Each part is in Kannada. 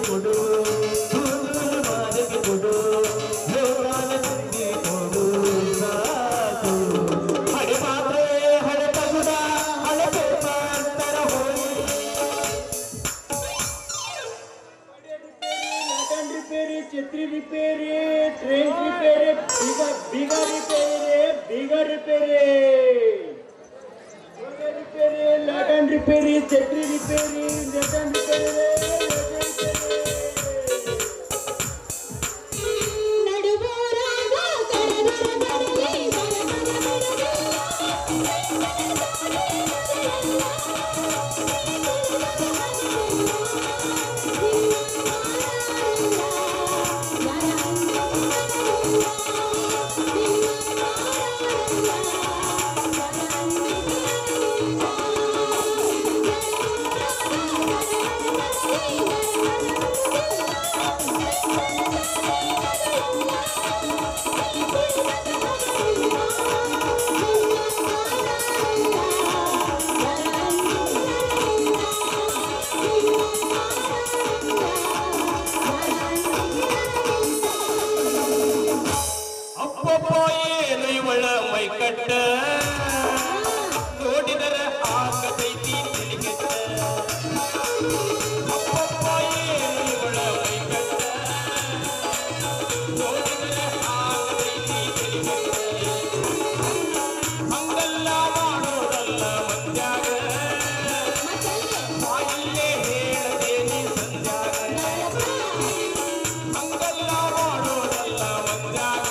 ಕೊಡು ಕೊಡು ಕೊಡು ಸಾಕು ಹಳೆ ಮಾತ್ರೆ ಹಳೆ ತಗುಡ ಹಳೆ ಪೇಪರ್ ಹೋಗಿ ರಿಪೇರಿ ಛತ್ರಿ ರಿಪೇರಿ ಟ್ರೈನ್ ರಿಪೇರಿ ಬೀಗ ರಿಪೇರಿ ಲಗನ್ ರಿಪೇರಿ ಛತ್ರಿ ರಿಪೇರಿ ಲಗನ್ ರಿಪೇರಿ ನೋಡಿದರೆ ಆಗತೈತಿ ತಿಳಿಕೆಟ್ಟ ಅಪ್ಪಪ್ಪ ಏನು ಇವಳ ಮೈಕಟ್ಟ ನೋಡಿದರೆ ಆಗತೈತಿ ತಿಳಿಕೆಟ್ಟ ಹಂಗಲ್ಲ ಮಾಡೋದಲ್ಲ ಮಂದ್ಯಾಗ ಬಾಯಿಲ್ಲೇ ಹೇಳದೇನಿ ಸಂಧ್ಯಾಗ ಹಂಗಲ್ಲ ಮಾಡೋದಲ್ಲ ಮಂದ್ಯಾಗ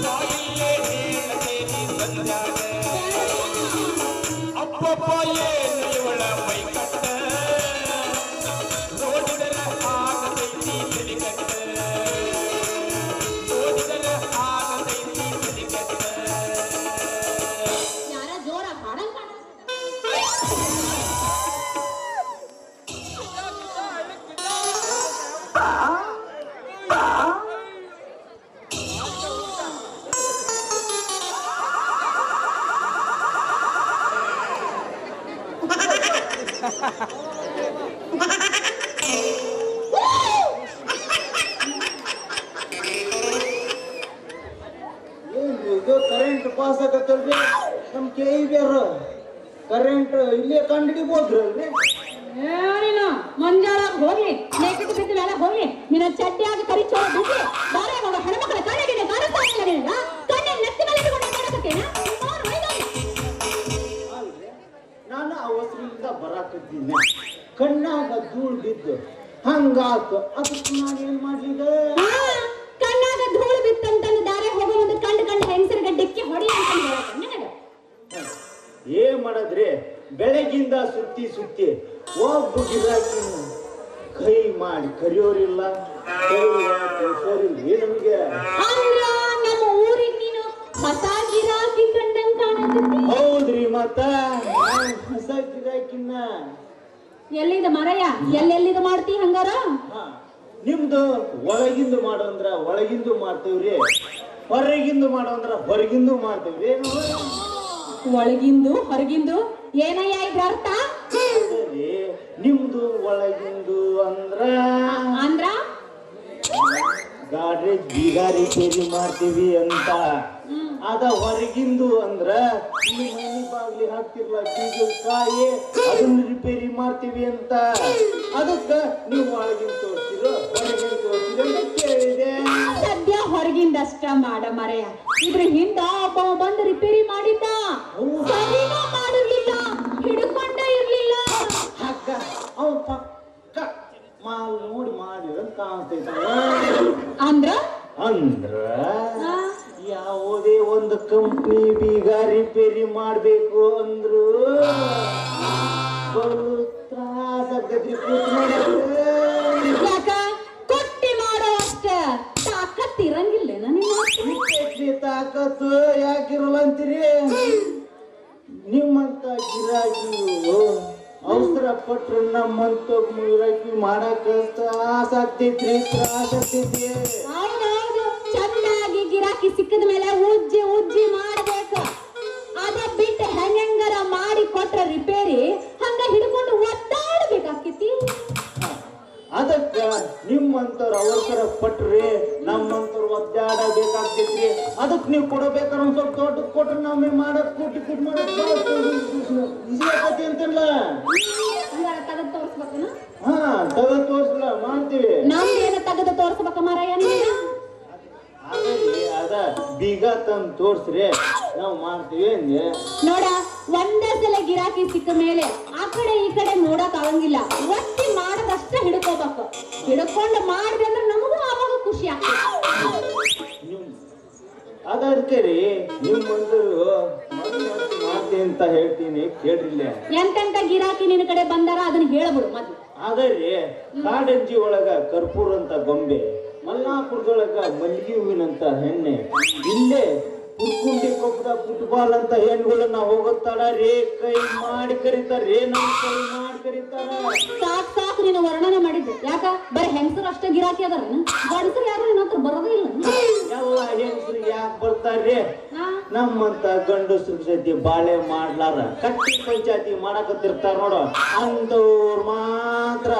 ಬಾಯಿಲ್ಲೇ ಹೇಳದೇನಿ ಸಂಧ್ಯಾಗ ಅಪ್ಪಪ್ಪ ಏನು ಇವಳ ಮೈಕಟ್ಟ ನೋಡಿದರೆ ಆಗತೈತಿ ತಿಳಿಕಟ್ಟ ನೋಡಿದರೆ ಆಗತೈತಿ ತಿಳಿಕಟ್ಟ ಯಾರ ಜೋರ ಹಾಡಂಗ ಇದು ಕರೆಂಟ್ ಪಾಸ್ ಆಗತ್ತಲ್ರಿ ನಮ್ ಕೇಳಿದ್ಯಾರ ಕರೆಂಟ್ ಇಲ್ಲೇ ಕಂಡಿಡಿಬೋದ್ರಲ್ರಿ ಏನಿಲ್ಲ ಮಂಜಾಳ ಹೋಗ್ಲಿ ನೇಕಿಟ್ಟು ಬಿದ್ದು ಮೇಲೆ ಹೋಗ್ಲಿ ನಿನ್ನ ಚಡ್ಡಿಯಾಗಿ ಕರಿಚೋಳ ಬಿಸಿ ಬಾರೆ ಮಗ ಹೆಣ್ಮಕ್ಳ ಕಣ್ಣಿಗೆ ಕಾಣಿಸ್ತಾ ಇಲ್ಲ ನಿನಗ ಕಣ್ಣಿನ ನೆತ್ತಿ ಮೇಲೆ ಇಟ್ಕೊಂಡು ಕಾಣಕತ್ತೇನ ನಾನು ಅವಸರದಿಂದ ಬರಾಕತ್ತೀನಿ ಕಣ್ಣಾಗ ಧೂಳ್ ಬಿದ್ದು ಹಂಗಾತು ಅದಕ್ಕೆ ನಾನು ಏನ್ ಮಾಡ್ಲಿಗ ಕಣ್ಣಾಗ ಧೂಳು ಬಿತ್ತಂತಂದು ದಾರೆ ಹೋಗೋ ಒಂದು ಕಂಡು ಹೆಂಗಸರಿಗೆ ಡಿಕ್ಕಿ ಹೊಡಿ ಅಂತ ನನಗ ಏನ್ ಮಾಡದ್ರಿ ಬೆಳಗಿಂದ ಸುತ್ತಿ ಒಬ್ಬ ಗಿರಾಕಿ ಕೈ ಮಾಡಿ ಕರಿಯೋರಿಲ್ಲ ನಮಗೆ ಅಂದ್ರ ನಮ್ಮ ಊರಿಗೆ ನೀನು ಹೊಸ ಗಿರಾಕಿ ಕಂಡಂಗ್ ಕಾಣಕತ್ತಿ ಹೌದ್ರಿ ಮತ್ತ ಹೊಸ ಗಿರಾಕಿನ ಎಲ್ಲಿದ ಮರಯ್ಯ ಎಲ್ಲೆಲ್ಲಿದ ಮಾಡ್ತಿ ಹಂಗಾರ ನಿಮ್ದು ಒಳಗಿಂದು ಮಾಡೋಂದ್ರ ಒಳಗಿಂದು ಮಾಡ್ತೇವ್ರಿ ಹೊರಗಿಂದು ಮಾಡೋಂದ್ರ ಹೊರಗಿಂದು ಮಾಡ್ತೇವ್ರಿ ಒಳಗಿಂದು ಹೊರಗಿಂದು ಏನಯ್ಯ ಇದ್ರ ಅರ್ಥ ನಿಮ್ದು ಒಳಗಿಂದು ಅಂದ್ರ ಅಂದ್ರ ಗಾಡ್ರೇಜ್ ಬೀಗ ರಿಪೇರಿ ಮಾಡ್ತೀವಿ ಅಂತ ಅದ ಹೊರಗಿಂದು ಅಂದ್ರ ಮನೆ ಬಾಗ್ಲಿ ಹಾಕ್ತಿರ್ಲ ಬೀಗಕಾಯಿ ಅದನ್ನ ರಿಪೇರಿ ಮಾಡ್ತೀವಿ ಅಂತ ಅದಕ್ಕ ನೀವು ಒಳಗಿಂದ ತೋರಿಸ್ತಿರೋ ಹೊರಗಿಂದ ತೋರಿಸ್ತಿರೋ ಅಂತ ಕೇಳಿದೆ ಸದ್ಯ ಹೊರಗಿಂದಷ್ಟ ಮಾಡ ಮರೆಯ ಇದ್ರ ಹಿಂದ ಒಬ್ಬ ಬಂದು ರಿಪೇರಿ ಮಾಡಿದ್ದ ಸರಿನೂ ಮಾಡಿರ್ಲಿಲ್ಲ ಹಿಡ್ಕೊಂಡ ಇರ್ಲಿಲ್ಲ ಅಕ್ಕ ಅವ್ ಪಕ್ಕ ಮಾಲ್ ನೋಡಿ ಮಾಡಿರಂತ ಕಾಣ್ತೈತ ಅಂದ್ರ ಅಂದ್ರ ಯಾವುದೇ ಒಂದು ಕಂಪ್ನಿ ಬೀಗ ರಿಪೇರಿ ಮಾಡ್ಬೇಕು ಅಂದ್ರು ತ್ರಾಸಾಗದ್ರಿ ಯಾಕ ಕೊಟ್ಟಿ ಮಾಡೋ ಅಷ್ಟ ತಾಕತ್ ಇರಂಗಿಲ್ಲ ನನಗೆ ತಾಕತ್ತು ಯಾಕಿರಲ್ಲ ಅಂತೀರಿ ನಿಮ್ಮಂತ ಗಿರಾಕಿಗಳು ಅವಸರ ಪಟ್ರು ನಮ್ಮಂತ ಗಿರಾಕಿ ಮಾಡಕ ತ್ರಾಸಾಗ್ತೈತ್ರಿ ತ್ರಾಸಾಗ್ತೈತಿ ಹೌದೌದು ಚೆನ್ನಾಗಿ ಗಿರಾಕಿ ಸಿಕ್ಕದ ಮೇಲೆ ಉಜ್ಜಿ ಮಾಡ್ಬೇಕು ಅದ ಬಿಟ್ಟು ಹೆಂಗಾರ ಮಾಡಿ ಕೊಟ್ರ ರಿಪೇರಿ ಹಂಗ ಹಿಡ್ಕೊಂಡು ಒದ್ದಾಡ್ಬೇಕಾಕೈತಿ ನಿಮ್ಮಂತವ್ರು ಅವಸರ ಪಟ್ರಿ ನಮ್ಮಂತವ್ರು ಒದ್ದಾಡಬೇಕಾಗ್ತೈತ್ರಿ. ಅದಕ್ಕೆ ನೀವು ಕೊಡಬೇಕಾದ್ರೆ ಒಂದ್ ಸ್ವಲ್ಪ ತೋಟ ಕೊಟ್ರೆ ನಮಗೆ ಮಾಡಕ್ ಕೂಟಿ ಕೂಟಿ ಮಾಡಕ್ ಈಸಿ ಆಗತಿ ಅಂತಲ್ಲ. ತೆಗೆದು ತೋರಿಸ್ಬೇಕನ? ಹಾ ತೆಗೆದು ತೋರಿಸಲ್ಲ ಮಾಡ್ತೀವಿ. ನಮ್ದೇನ ತೆಗೆದು ತೋರಿಸ್ಬೇಕ ಮಾರಾಯ ನೀನು? ಅದ ಬೀಗ ತಂದು ತೋರ್ಸ್ರಿ ನಾವು ಮಾಡ್ತೀವಿ ಅಂದೆ. ನೋಡ, ಒಂದೇ ಸಲ ಗಿರಾಕಿ ಸಿಕ್ಕ ಮೇಲೆ ಆ ಕಡೆ ಈ ಕಡೆ ನೋಡಕ್ ಆಗಂಗಿಲ್ಲ. ಒತ್ತಿ ಮಾಡದಷ್ಟ ಹಿಡ್ಕೋಬೇಕು. ಹಿಡ್ಕೊಂಡು ಮಾಡಿದೆ ಅಂದ್ರೆ ನಮಗೂ ಆವಾಗ ಖುಷಿ ಆಗ್ತದೆ. ಅದಕ್ಕೆ ರೀ ನಿಮ್ಮಂತರು ಮಾಡ್ತೀನಿ ಅಂತ ಹೇಳ್ತೀನಿ ಕೇಳ್ರಿಲ್ಲ. ಎಂತೆಂತ ಗಿರಾಕಿ ನಿನ್ನ ಕಡೆ ಬಂದಾರ ಅದನ್ನ ಹೇಳ್ಬಿಡು ಮೊದ್ಲು. ಅದರಿ ಕಾಡಂಜಿ ಒಳಗ ಕರ್ಪೂರ ಅಂತ ಗೊಂಬೆ, ಮಲ್ಲಾಪುರದೊಳಗ ಮಲ್ಲಿಗೆ ಹೂವಿನಂತ ಹೆಣ್ಣೆ, ಇಲ್ಲೇ ಕುರ್ಕುಂಡಿ ಕೊಪ್ಪದ ಫುಟ್ಬಾಲ್ ಅಂತ ಹೆಣ್ಗಳನ್ನ ಹೋಗುತ್ತಾಳ ರೇ ಕೈ ಮಾಡಿ ಕರೀತಾರೇ, ನಮ್ ಕೈ ಮಾಡಿ ಕರೀತಾರ. ಸಾಕ್ ಸಾಕು ನೀನು ವರ್ಣನೆ ಮಾಡಿದ್ದೆ. ಯಾಕ ಬರೀ ಹೆಂಗಸರು ಅಷ್ಟೇ ಗಿರಾಕಿ ಅದಾರ? ಗಂಡಸರು ಯಾರು ನಿನ್ನ ಹತ್ರ ಬರೋದೇ ಇಲ್ಲ. ಎಲ್ಲ ಹೆಂಗಸ್ರಿಗೆ ಯಾಕೆ ಬರ್ತಾರ್ರಿ? ನಮ್ಮಂತ ಗಂಡಸ್ರ ಜೊತೆ ಬಾಳೆ ಮಾಡ್ಲಾರ ಕಟ್ಟಿ ಪಂಚಾಯತಿ ಮಾಡಕತ್ತಿರ್ತಾರ ನೋಡು, ಅಂತವ್ರು ಮಾತ್ರ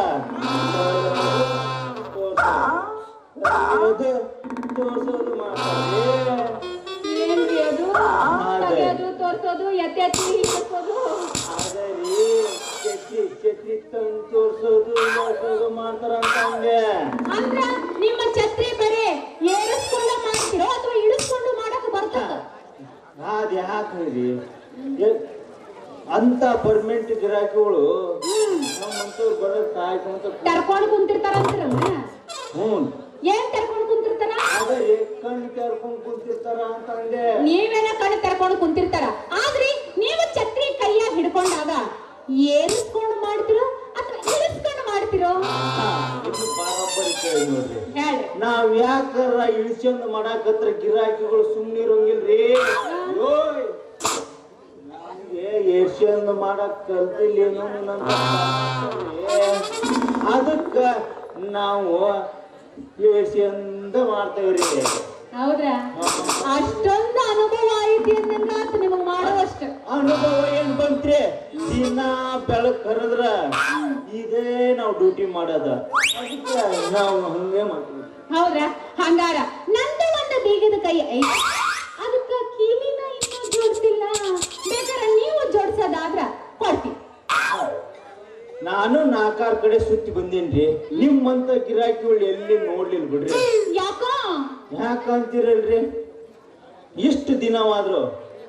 ತೋರ್ಸೋದು ಮಾಡ್ತಾರೆ. ಏನ್ರಿ ಅದು? ತೆಗೆಯೋದು, ತೋರ್ಸೋದು, ಎತ್ತಿ ಎತ್ತಿ ಹಿಡಿಸೋದು. ಅದರಿ ಛತ್ರಿ ತಂದು ತೋರ್ಸೋದು ಮಾಡ್ತಾರ ಅಂತಂದೆ. ಅಂದ್ರ ನಿಮ್ಮ ಛತ್ರಿ ಬರೇ ಏರಿಸ್ಕೊಂಡು ಮಾಡ್ತಿರೋ ಅಥವಾ ಇಳಿಸ್ಕೊಂಡು ಮಾಡಕ್ ಬರ್ತದ? ಅದ್ ಯಾಕ್ರಿ ಅಂತ ಪರ್ಮನೆಂಟ್ ಗಿರಾಕಿಗಳು ನಮ್ಮಂತವ್ರು ಬರೋದ್ ಕಾಯ್ಕೊಂತ ಕರ್ಕೊಂಡು ಕುಂತಿರ್ತಾರ ಅಂತಿರಲ್ಲ. ಹ್ಞೂ ಏನ್ ಕರ್ಕೊಂಡು ಕುಂತಿರ್ತಾರ? ಅದೇ ಕಣ್ಣು ಕರ್ಕೊಂಡ್ ಕುಂತಿರ್ತಾರ ಅಂತಂದೆ. ನೀವೇನ ಕಣ್ಣು ಕರ್ಕೊಂಡು ಕುಂತಿರ್ತಾರ, ಆದ್ರೆ ನೀವು ಛತ್ರಿ ಕೈಯಾಗ ಹಿಡ್ಕೊಂಡಾಗ ಏರಿಸ್ಕೊಂಡು ಮಾಡ್ತಿರೋ ಅಥವಾ ಇಳಿಸ್ಕೊಂಡು ಮಾಡ್ತಿರೋ? ಬರೋಬ್ಬರಿ ಕೇಳಿ ನೋಡ್ರಿ. ಹೇಳ್ರಿ. ನಾವ್ ಯಾಕಾರ ಇಳಿಸ್ಕೊಂಡ್ ಮಾಡಾಕತ್ರ ಗಿರಾಕಿಗಳು ಸುಮ್ನಿರಂಗಿಲ್ರಿ. ನಮ್ಗೆ ಏರ್ಸ್ಕೊಂಡ್ ಮಾಡಕ್ ಕಲ್ತಿಲ್ಲೇನೋ ಅದಕ್ಕ ನಾವು ಏರ್ಸ್ಕೊಂಡ ಮಾಡ್ತೇವ್ರಿ. ಹೌದ್ರಾ? ಅಷ್ಟೊಂದು ಅನುಭವ ಐತಿ ಅಂದಂಗ ನಿಮಗ್ ಮಾಡುವಷ್ಟು ಅನುಭವ ಏನ್ ಬಂತ್ರಿ? ದಿನ ಬೆಳಕ್ ಕರೆದ್ರ ಇದೇ ನಾವು ಡ್ಯೂಟಿ ಮಾಡೋದ, ಅದಕ್ಕೆ ನಾವು ಹಂಗೆ ಮಾಡ್ತೀವಿ. ಹೌದ್ರಾ? ಹಂಗಾರ ನಂದು ಒಂದು ಬೀಗದ ಕೈ ಐತಿ, ಅದಕ್ಕ ಕೀಲಿನ ಇನ್ನೂ ಜೋಡಿಸಿಲ್ಲ. ಬೇಕಾದ್ರೆ ನೀವು ಜೋಡ್ಸೋದಾದ್ರ ಕೊಡ್ತೀವಿ. ನಾನು 4-6 ಕಡೆ ಸುತ್ತಿ ಬಂದೇನ್ರಿ. ನಿಮ್ಮಂತ ಗಿರಾಕಿಗಳು ಎಲ್ಲಿ ನೋಡ್ಲಿಲ್ಲ ಬಿಡ್ರಿ. ಯಾಕಂತೀರಲ್ರಿ? ಇಷ್ಟು ದಿನವಾದ್ರು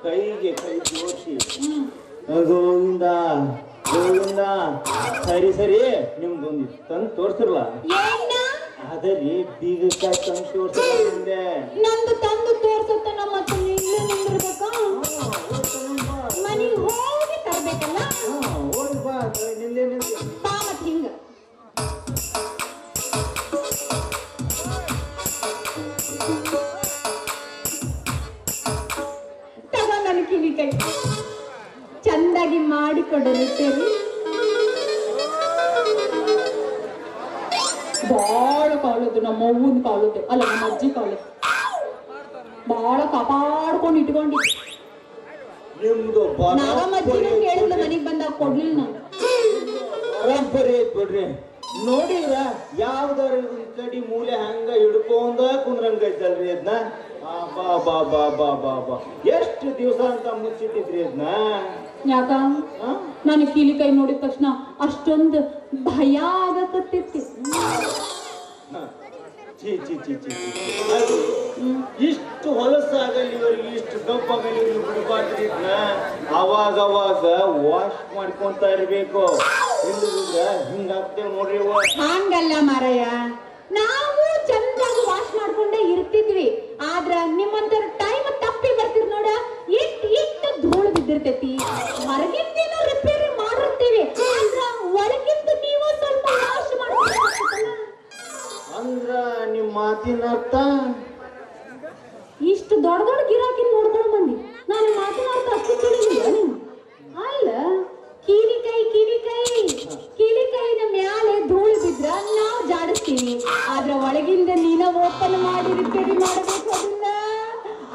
ಕೈಗೆ ಕೈ ಜೋಡಿಸಿ ಗೋವಿಂದ ಗೋವಿಂದ ಸರಿ ಸರಿ ನಿಮ್ದೊಂದು ತಂದು ತೋರ್ಸಿರ್ಲ. ಅದರಿ ಬೀಗಕ್ಕ ತಂದು ತೋರ್ಸಿದೆ. ನಂದು ತಂದು ತೋರ್ಸತ್ತ ನಮ್ಮ ನಿಂದಿರ್ಬೇಕ, ಮನೆಗೆ ಹೋಗಿ ತರ್ಬೇಕಲ್ಲ. ಹೋಗಿ ಬಾ, ನಿಂದೆ ಬಾ ಮತ್ ಹಿಂಗ ತಗೋ ನನ್ನ ಕಿವಿ ಕೈ ಚಂದಾಗಿ ಮಾಡಿಕೊಡಲಿದ್ದೇನೆ. ಬಾಳ ಕಾಲದ್ದು, ನಮ್ಮ ಅವ್ವನ ಕಾಲದ್ದು ಅಲ್ಲ, ನಮ್ಮ ಅಜ್ಜಿ ಕಾಲದ್ದು. ಬಾಳ ಕಾಪಾಡ್ಕೊಂಡು ಇಟ್ಕೊಂಡಿದ್ದೆ. ನಿಮ್ದು ನಮ್ಮ ಅಜ್ಜಿನೂ ಕೇಳಿದ್ಲು, ಮನೆಗ್ ಬಂದಾಗ ಕೊಡ್ಲಿಲ್ಲ ನಾನು. ಪರಂಪರೆ ಬಿಡ್ರಿ. ನೋಡಿದ್ರ ಯಾವ್ದಾರ ಕಡಿ ಮೂಲೆ ಹಂಗ ಹಿಡ್ಕೊಂಡ ಕುಂದ್ರಂಗೈತಲ್ರಿ ಅದನ್ನ. ಬಾ ಬಾ ಬಾ ಬಾ ಬಾ ಬಾ ಎಷ್ಟು ದಿವಸ ಅಂತ ಮುಚ್ಚಿಟ್ಟಿದ್ರಿ ಅದನ್ನ. ಯಾಕ ನಾನು ಕೀಲಿ ಕೈ ನೋಡಿದ ತಕ್ಷಣ ಅಷ್ಟೊಂದು ಭಯ ಆಗಕತ್ತಿತ್ತು. ಚೀ ಚೀ ಚೀ ಚೀ ಇಷ್ಟು ಹೊಲಸಾಗಲಿ ಇವ್ರಿಗೆ, ಇಷ್ಟು ದಪ್ಪಾಗಲಿ ಇವ್ರಿಗೆ ಬಿಡಬಾರ್ದ್ರಿ. ಅವಾಗ ವಾಶ್ ಮಾಡ್ಕೊಂತ ಇರ್ಬೇಕು. ಹಿಂಗಾಗ್ತೇವ್ ನೋಡ್ರಿ. ಹಂಗಲ್ಲ ಮಾರಯ್ಯ, ನಾವು ಚಂದಾಗಿ ವಾಶ್ ಮಾಡ್ಕೊಂಡೇ ಇರ್ತಿದ್ವಿ. ಆದ್ರ ನಿಮ್ಮಂತರ ಟೈಮ್ ತಪ್ಪಿ ಬರ್ತಿರ್ ನೋಡ, ಇಟ್ಟು ಧೂಳು ಬಿದ್ದಿರ್ತೈತಿ. ಹೊರಗಿಂದೇನೋ ರಿಪೇರಿ ಮಾಡಿರ್ತೀವಿ, ಆದ್ರ ಒಳಗಿಂದ ನೀವು ಸ್ವಲ್ಪ ವಾಶ್ ಮಾಡ್ಕೊಂಡ. ಅಂದ್ರ ನಿಮ್ ಮಾತಿನ ಅರ್ಥ ಇಷ್ಟು ದೊಡ್ಡ ದೊಡ್ಡ ಗಿರಾಕಿ ನೋಡ್ಕೊಂಡು ಬಂದಿ, ನಾನು ಮಾತಿನ ಅರ್ಥ ಅಷ್ಟು ತಿಳಿದಿಲ್ಲ ನೀವು. ಅಲ್ಲ, ಕೀಲಿ ಕೈನ ಮ್ಯಾಲೆ ಧೂಳು ಬಿದ್ರ ನಾವು ಜಾಡಿಸ್ತೀವಿ, ಆದ್ರ ಒಳಗಿಂದ ನೀನ ಓಪನ್ ಮಾಡಿ ರಿಪೇರಿ ಮಾಡಬೇಕು ಅದನ್ನ.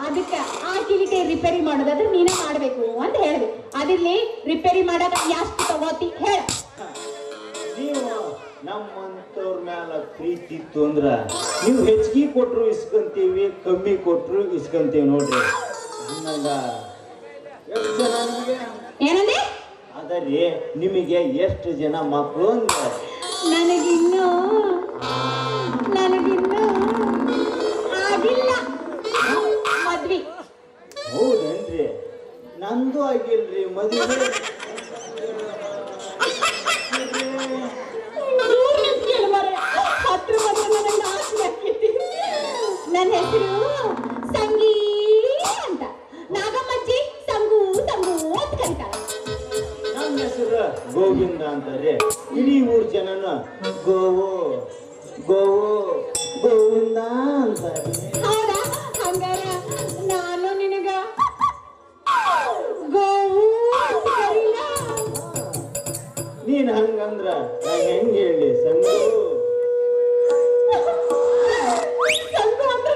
ಅದಕ್ಕೆ ಆ ಕೀಲಿ ಕೈ ರಿಪೇರಿ ಮಾಡೋದಾದ್ರೆ ನೀನ ಮಾಡ್ಬೇಕು ಅಂತ ಹೇಳಿದೆ. ಅದಿರ್ಲಿ, ರಿಪೇರಿ ಮಾಡಕ್ ಎಷ್ಟು ತಗೋತಿ ಹೇಳ. ನೀವು ನಮ್ಮಂತವ್ರ ಮ್ಯಾಲ ಪ್ರೀತಿ ಇತ್ತು ಅಂದ್ರ ನೀವು ಹೆಚ್ಚಿಗೆ ಕೊಟ್ರು ಇಸ್ಕೊಂತೀವಿ, ಕಮ್ಮಿ ಕೊಟ್ರು ಇಸ್ಕೊಂತೀವಿ ನೋಡ್ರಿ. ಹಂಗ ಎಷ್ಟು ಜನ ನಿಮಗೆ ಏನಂದ್ರೆ ಅದರಿ ನಿಮಗೆ ಎಷ್ಟು ಜನ ಮಕ್ಕಳು ಅಂದ? ನನಗಿನ್ನೂ ಆಗಿಲ್ಲ ಮದ್ವಿ. ಹೌದೇನ್ರಿ? ನಂದು ಆಗಿಲ್ರಿ ಮದುವೆ. ನನ್ನ ಹೆಸರು ಸಂಗೀ ಅಂತ. ನಾಗಮ್ಮಜ್ಜಿ ಸಂಗು ಸಂಗು ಅಂತ ಕರೀತಾಳೆ. ನನ್ನ ಹೆಸರು ಗೋವಿಂದ ಅಂತಾರೆ. ಇಡೀ ಊರ್ ಜನನ ಗೋವು ಗೋವು ಗೋವಿಂದ ಅಂತಾರೆ. ಹೌದಾ? ಹಂಗಾರ ನಾನು ನಿನಗ ಗೋವು ಅಂತ ಕರೀಲ? ನೀನ್ ಹಂಗಂದ್ರ ನಾ ಹೆಂಗ್ ಹೇಳಿ ಸಂಗು? ಸಂಗು ಅಂದ್ರೆ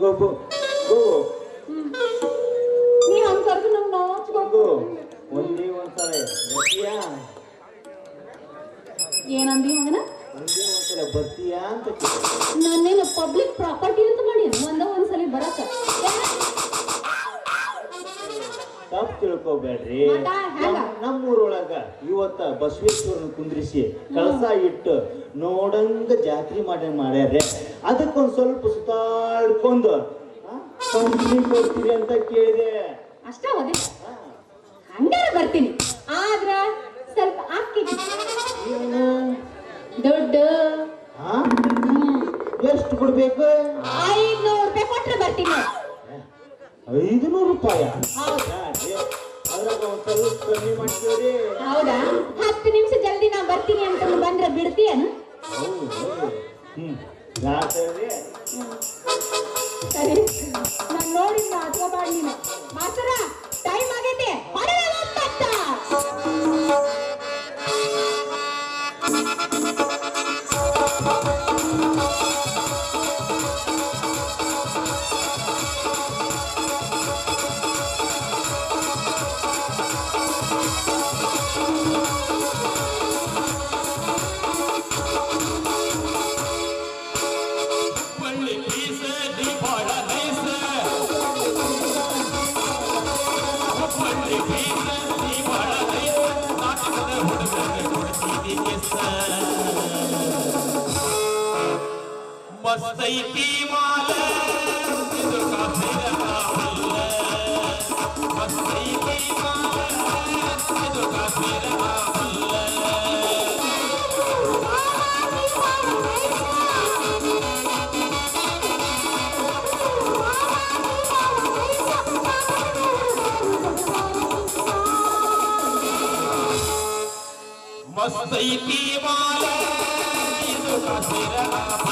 ಗೋಬು ಗೋವು ನೀ ಹಂಗ ಕರೆದು ನಂಗೆ ನಾಚ್ಬೇಕು. ಒಂದೇ ಒಂದ್ಸಲ ಬರ್ತೀಯಾ? ಏನಂದಿ ಮಗನ? ಒಂದೇ ಒಂದ್ಸಲ ಬರ್ತೀಯಾ ಅಂತ ನಾನೇನು ಪಬ್ಲಿಕ್ ಪ್ರಾಪರ್ಟಿ ಅಂತ ಮಾಡಿ ಒಂದ್ಸಲಿ ಬರತ್ತ. ತಪ್ಪು ತಿಳ್ಕೊಬೇಡ್ರಿ. ಮತ್ತ ಹೆಂಗ? ನಮ್ಮೂರೊಳಗ ಇವತ್ತ ಬಸವೇಶ್ವರನ ಕುಂದ್ರಿಸಿ ಕಳಸ ಇಟ್ಟು ನೋಡಂಗ ಜಾತ್ರೆ ಮಾಡ್ಯಾರ್ರೆ. ಅದಕ್ಕೊಂದ್ ಸ್ವಲ್ಪ ಸುತ್ತಾಡ್ಕೊಂಡು ಕಂಪ್ನಿ ಕೊಡ್ತೀರಿ ಅಂತ ಕೇಳಿದೆ. ಅಷ್ಟ ಹೋದೆ ಹಂಗಾರ ಬರ್ತೀನಿ. ಆದ್ರ ಸ್ವಲ್ಪ ಆಕ್ಕಿ ಏನು ದುಡ್ಡು ಎಷ್ಟು ಕೊಡ್ಬೇಕು? 500 ರೂಪಾಯಿ ಕೊಟ್ರೆ ಬರ್ತೀನಿ. 500 ರೂಪಾಯಿ? ಹೌದಾ? ಅದ್ರಾಗ ಒಂದ್ ಸ್ವಲ್ಪ ಕಮ್ಮಿ ಮಾಡ್ತೀವ್ರಿ. ಹೌದಾ? 10 ನಿಮಿಷ ಜಲ್ದಿ ನಾ ಬರ್ತೀನಿ ಅಂತ ಬಂದ್ರೆ ಬಿಡ್ತೀಯನು? ಯಾಕ್ರಿ? ಸರಿ, ನಾನು ನೋಡಿ ಹಚ್ಕೋಬಾರ್ದು ನೀನು. ಮಾಸ್ತರ ಟೈಮ್ ಆಗೈತೆ. ಮಸ್ತೈತಿ ಮಾಲ ಇದು ಕಾಫಿರ ಮಾಲ ಮಸ್ತೈತಿ ಮಾಲ ಇದು ಕಾಫಿರ ಮಾಲ ಮಸ್ತೈತಿ ಮಾಲ ಇದು ಕಾಫಿರ ಮಾಲ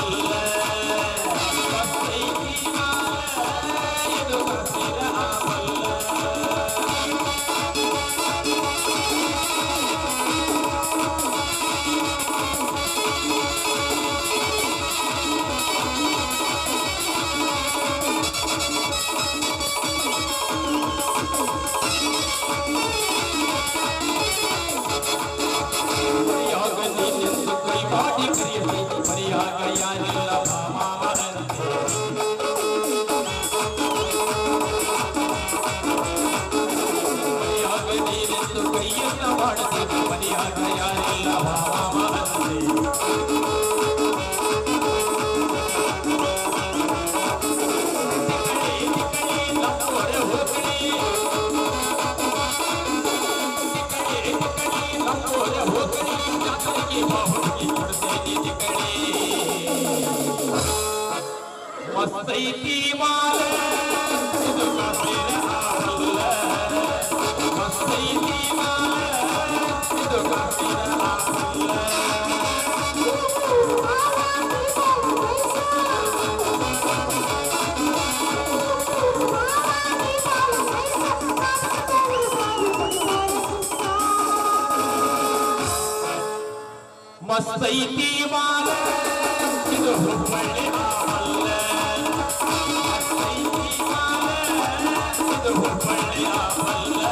ಮಸ್ತೈತಿ ಮಾಲ ಇದು ಕಾಫಿರ ಮಾಲ ಮಸ್ತೈತಿ ಮಾಲ ಇದು ಕಾಫಿರ ಮಾಲ ಮಸ್ತೈತಿ ಮಾಲ ಇದು ಹುಬ್ಬಳ್ಳಿ ಮಾಲ ಮಸ್ತೈತಿ ಮಾಲ ಇದು ಹುಬ್ಬಳ್ಳಿ ಮಾಲ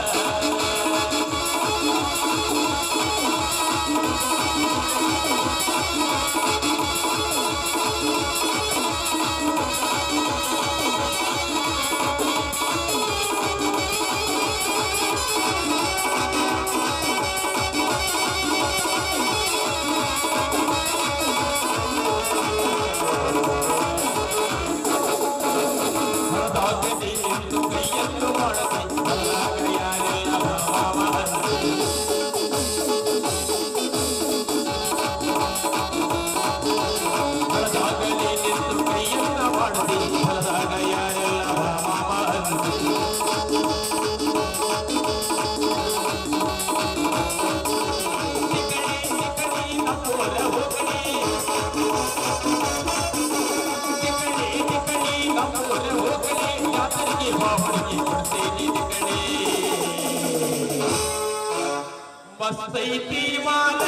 ಮಸ್ತೈತಿ ಮಾಲ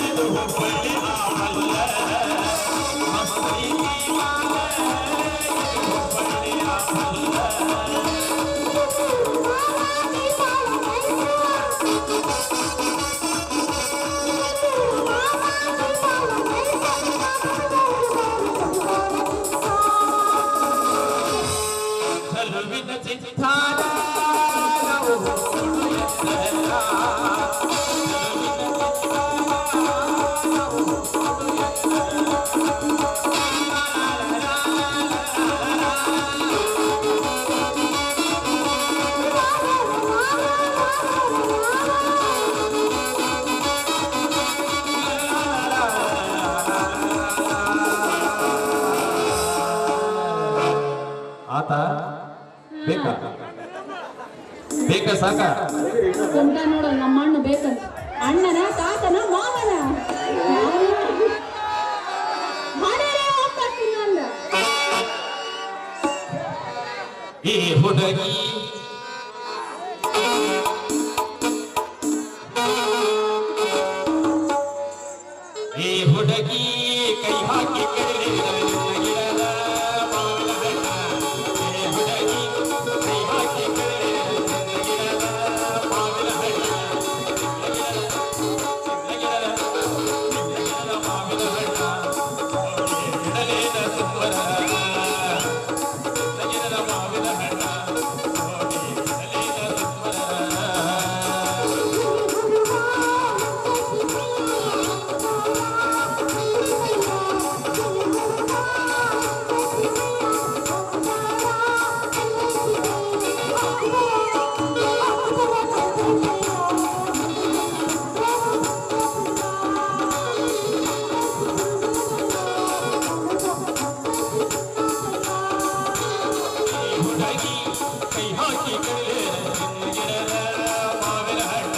ಇದು ಹುಬ್ಬಳ್ಳಿ ಹಾವಲ್ಲ ಮಸ್ತೈತಿ ಮಾಲ ಇದು ಹುಬ್ಬಳ್ಳಿ ಹಾವಲ್ಲ ಚಲುವಿನ ಚಿತ್ತಾರ ನಾವು ಹೋಗೋಣ ಎತ್ತಲ್ಲ ಆತ ಬೇಕಾ ಬೇಕಾ ಸಾಕ ಕುಂತ ನೋಡ ನಮ್ಮ ಅಣ್ಣ ಬೇಕಂತ ಅಣ್ಣನ ತಾತನ ಮಾವನ ಈ ಹುಡುಗಿ ಈ ಹುಡುಗಿ ಕೈ ಹಾಕಿ ಕರೆದ ಮಾವಿನ ಹಣ್ಣ ಈ ಹುಡುಗಿ ಕೈ ಹಾಕಿ ಕರೆದ ಮಾವಿನ ಹಣ್ಣ ಮಾವಿನ ಹಣ್ಣ ಇಡಲೇದ ಸುಂದರ ಮಾವಿನ ಹಣ್ಣ ಇಡಲೇದ ಸುಂದರ ಹುಡುಗಿ ಕೈ ಹಾಕಿ ಕರೆದ ಮಾವಿನ ಹಣ್ಣ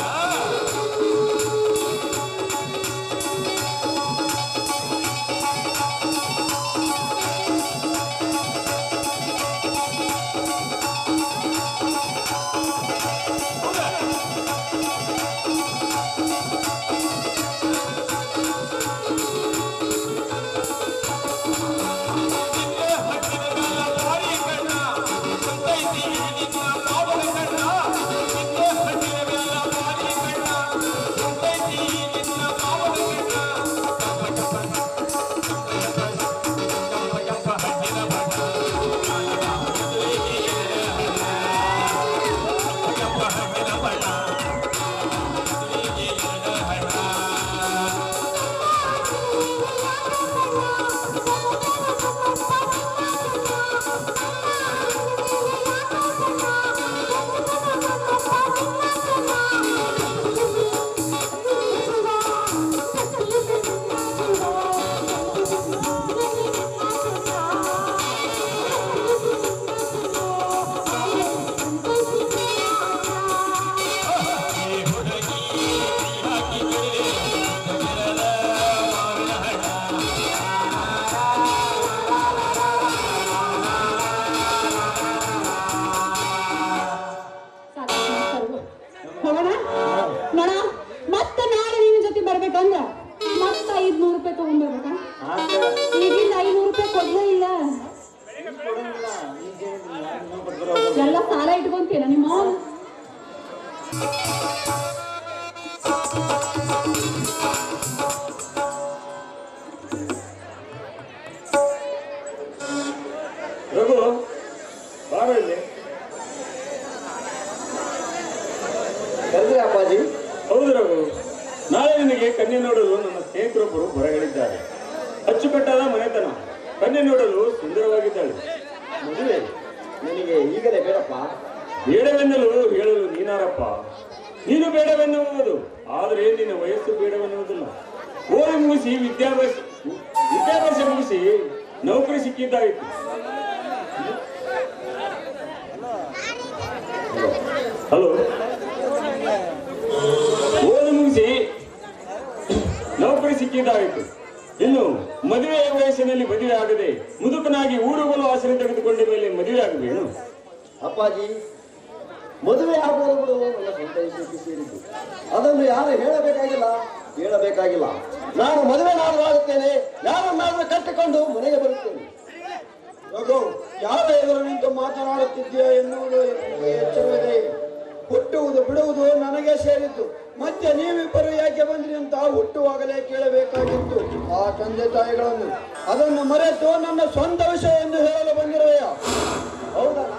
ಹೋಗೋಣ ನೋಡ ಮತ್ತೆ ನಾಳೆ ನಿನ್ನ ಜೊತೆ ಬರ್ಬೇಕಂದ್ರ ಮತ್ತ 500 ರೂಪಾಯಿ ತಗೊಂಡ್ಬರ್ಬೇಕಾ ಈಗಿಂದ 500 ರೂಪಾಯಿ ಕೊಡ್ಲೇ ಇಲ್ಲ ಎಲ್ಲ ಸಾಲ ಇಟ್ಕೊಂತೀನ ನಿಮ್ಮ ರಘು ಬಾರ ಇಲ್ಲಿ ಕರೆದ್ರೆ ಅಪ್ಪಾಜಿ. ಹೌದು ರಘು, ನಾಳೆ ನಿನಗೆ ಕನ್ಯೆ ನೋಡಲು ನನ್ನ ಸ್ನೇಹಿತರೊಬ್ಬರು ಬರಗಳಿದ್ದಾರೆ. ಅಚ್ಚುಕಟ್ಟಾದ ಮನೆತನ, ಕನ್ಯೆ ನೋಡಲು ಸುಂದರವಾಗಿದ್ದಾಳೆ. ಮದುವೆ ನನಗೆ ಈಗಲೇ ಬೇಡಪ್ಪ. ಬೇಡವೆನ್ನಲು ಹೇಳಲು ನೀನಾರಪ್ಪ. ನೀನು ಬೇಡವೆನ್ನುವುದು, ಆದರೆ ನಿನ್ನ ವಯಸ್ಸು ಬೇಡವೆನ್ನುವುದಿಲ್ಲ. ಓದಿ ಮುಗಿಸಿ ವಿದ್ಯಾಭ್ಯಾಸ ಮುಗಿಸಿ ನೌಕರಿ ಸಿಕ್ಕಿದ್ದಾಯಿತು. ಹಲೋ, ಓದಿ ಮುಗಿಸಿ ನೌಕರಿ ಸಿಕ್ಕಿದ್ದಾಯಿತು. ಇನ್ನು ಮದುವೆ ವಯಸ್ಸಿನಲ್ಲಿ ಮದುವೆ ಆಗದೆ ಮುದುಕನಾಗಿ ಊರುಗಳು ಆಶ್ರಯ ತೆಗೆದುಕೊಂಡ ಮೇಲೆ ಮದುವೆ ಆಗಬೇನು? ಅಪ್ಪಾಜಿ, ಮದುವೆ ಆಗುವುದು ನನ್ನ ಸ್ವಂತ ವಿಷಯಕ್ಕೆ ಸೇರಿದ್ದು. ಅದನ್ನು ಅದನ್ನು ಯಾರು ಹೇಳಬೇಕಾಗಿಲ್ಲ. ನಾನು ಮದುವೆನಾದರೂ ಆಗುತ್ತೇನೆ, ಯಾರನ್ನಾದರೂ ಕಟ್ಟಿಕೊಂಡು ಮನೆಗೆ ಬರುತ್ತೇನೆ. ರಘು, ಯಾರ ಎದುರು ನಿಂತು ಮಾತನಾಡುತ್ತಿದ್ದೀಯ ಎನ್ನುವುದು ನನಗೆ ಎಚ್ಚರವಿದೆ. ಹುಟ್ಟುವುದು ಬಿಡುವುದು ನನಗೆ ಸೇರಿದ್ದು. ಮತ್ತೆ ನೀವಿಬ್ಬರು ಯಾಕೆ ಬಂದ್ರಿ ಅಂತ ಹುಟ್ಟುವಾಗಲೇ ಕೇಳಬೇಕಾಗಿತ್ತು ಆ ತಂದೆ ತಾಯಿಗಳನ್ನು. ಅದನ್ನು ಮರೆತು ನನ್ನ ಸ್ವಂತ ವಿಷಯ ಎಂದು ಹೇಳಲು ಬಂದಿರುವೆಯ? ಹೌದಲ್ಲ,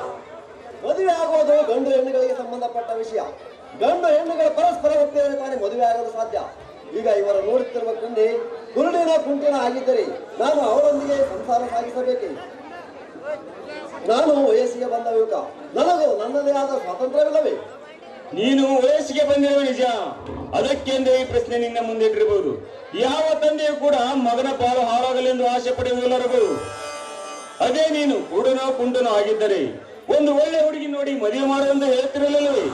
ಮದುವೆ ಆಗುವುದು ಗಂಡು ಹೆಣ್ಣುಗಳಿಗೆ ಸಂಬಂಧಪಟ್ಟ ವಿಷಯ. ಗಂಡು ಹೆಣ್ಣುಗಳ ಪರಸ್ಪರ ಒಪ್ಪಿದರೆ ತಾನೇ ಮದುವೆ ಆಗಲು ಸಾಧ್ಯ. ಈಗ ಇವರು ನೋಡುತ್ತಿರುವ ಕಣ್ಣೆ ಕುರುಡಿನ ಕುಂಟಿನ ಆಗಿದ್ದರೆ ನಾನು ಅವರೊಂದಿಗೆ ಸಂಸಾರ ಸಾಗಿಸಬೇಕೆ? ನಾನು ವಯಸ್ಸಿಗೆ ಬಂದ ಯುವಕ, ನನಗೂ ನನ್ನದೇ ಆದ ಸ್ವಾತಂತ್ರ್ಯವಿಲ್ಲವೇ? ನೀನು ವಯಸ್ಸಿಗೆ ಬಂದಿರುವ ನಿಜ. ಅದಕ್ಕೆಂದೇ ಈ ಪ್ರಶ್ನೆ ನಿನ್ನ ಮುಂದೆ ಇಟ್ಟಿರಬಹುದು. ಯಾವ ತಂದೆಯೂ ಕೂಡ ಮಗನ ಪಾಲು ಹಾಳಾಗಲೆಂದು ಆಸೆ ಪಡೆಯುವುದಿಲ್ಲರಬಹುದು. ಅದೇ ನೀನು ಕುರುಡನೋ ಕುಂಟನೋ ಆಗಿದ್ದರೆ ಒಂದು ಒಳ್ಳೆ ಹುಡುಗಿ ನೋಡಿ ಮದುವೆ ಮಾಡುವಂತ ಹೇಳುತ್ತಿರಲಿಲ್ಲವೇ?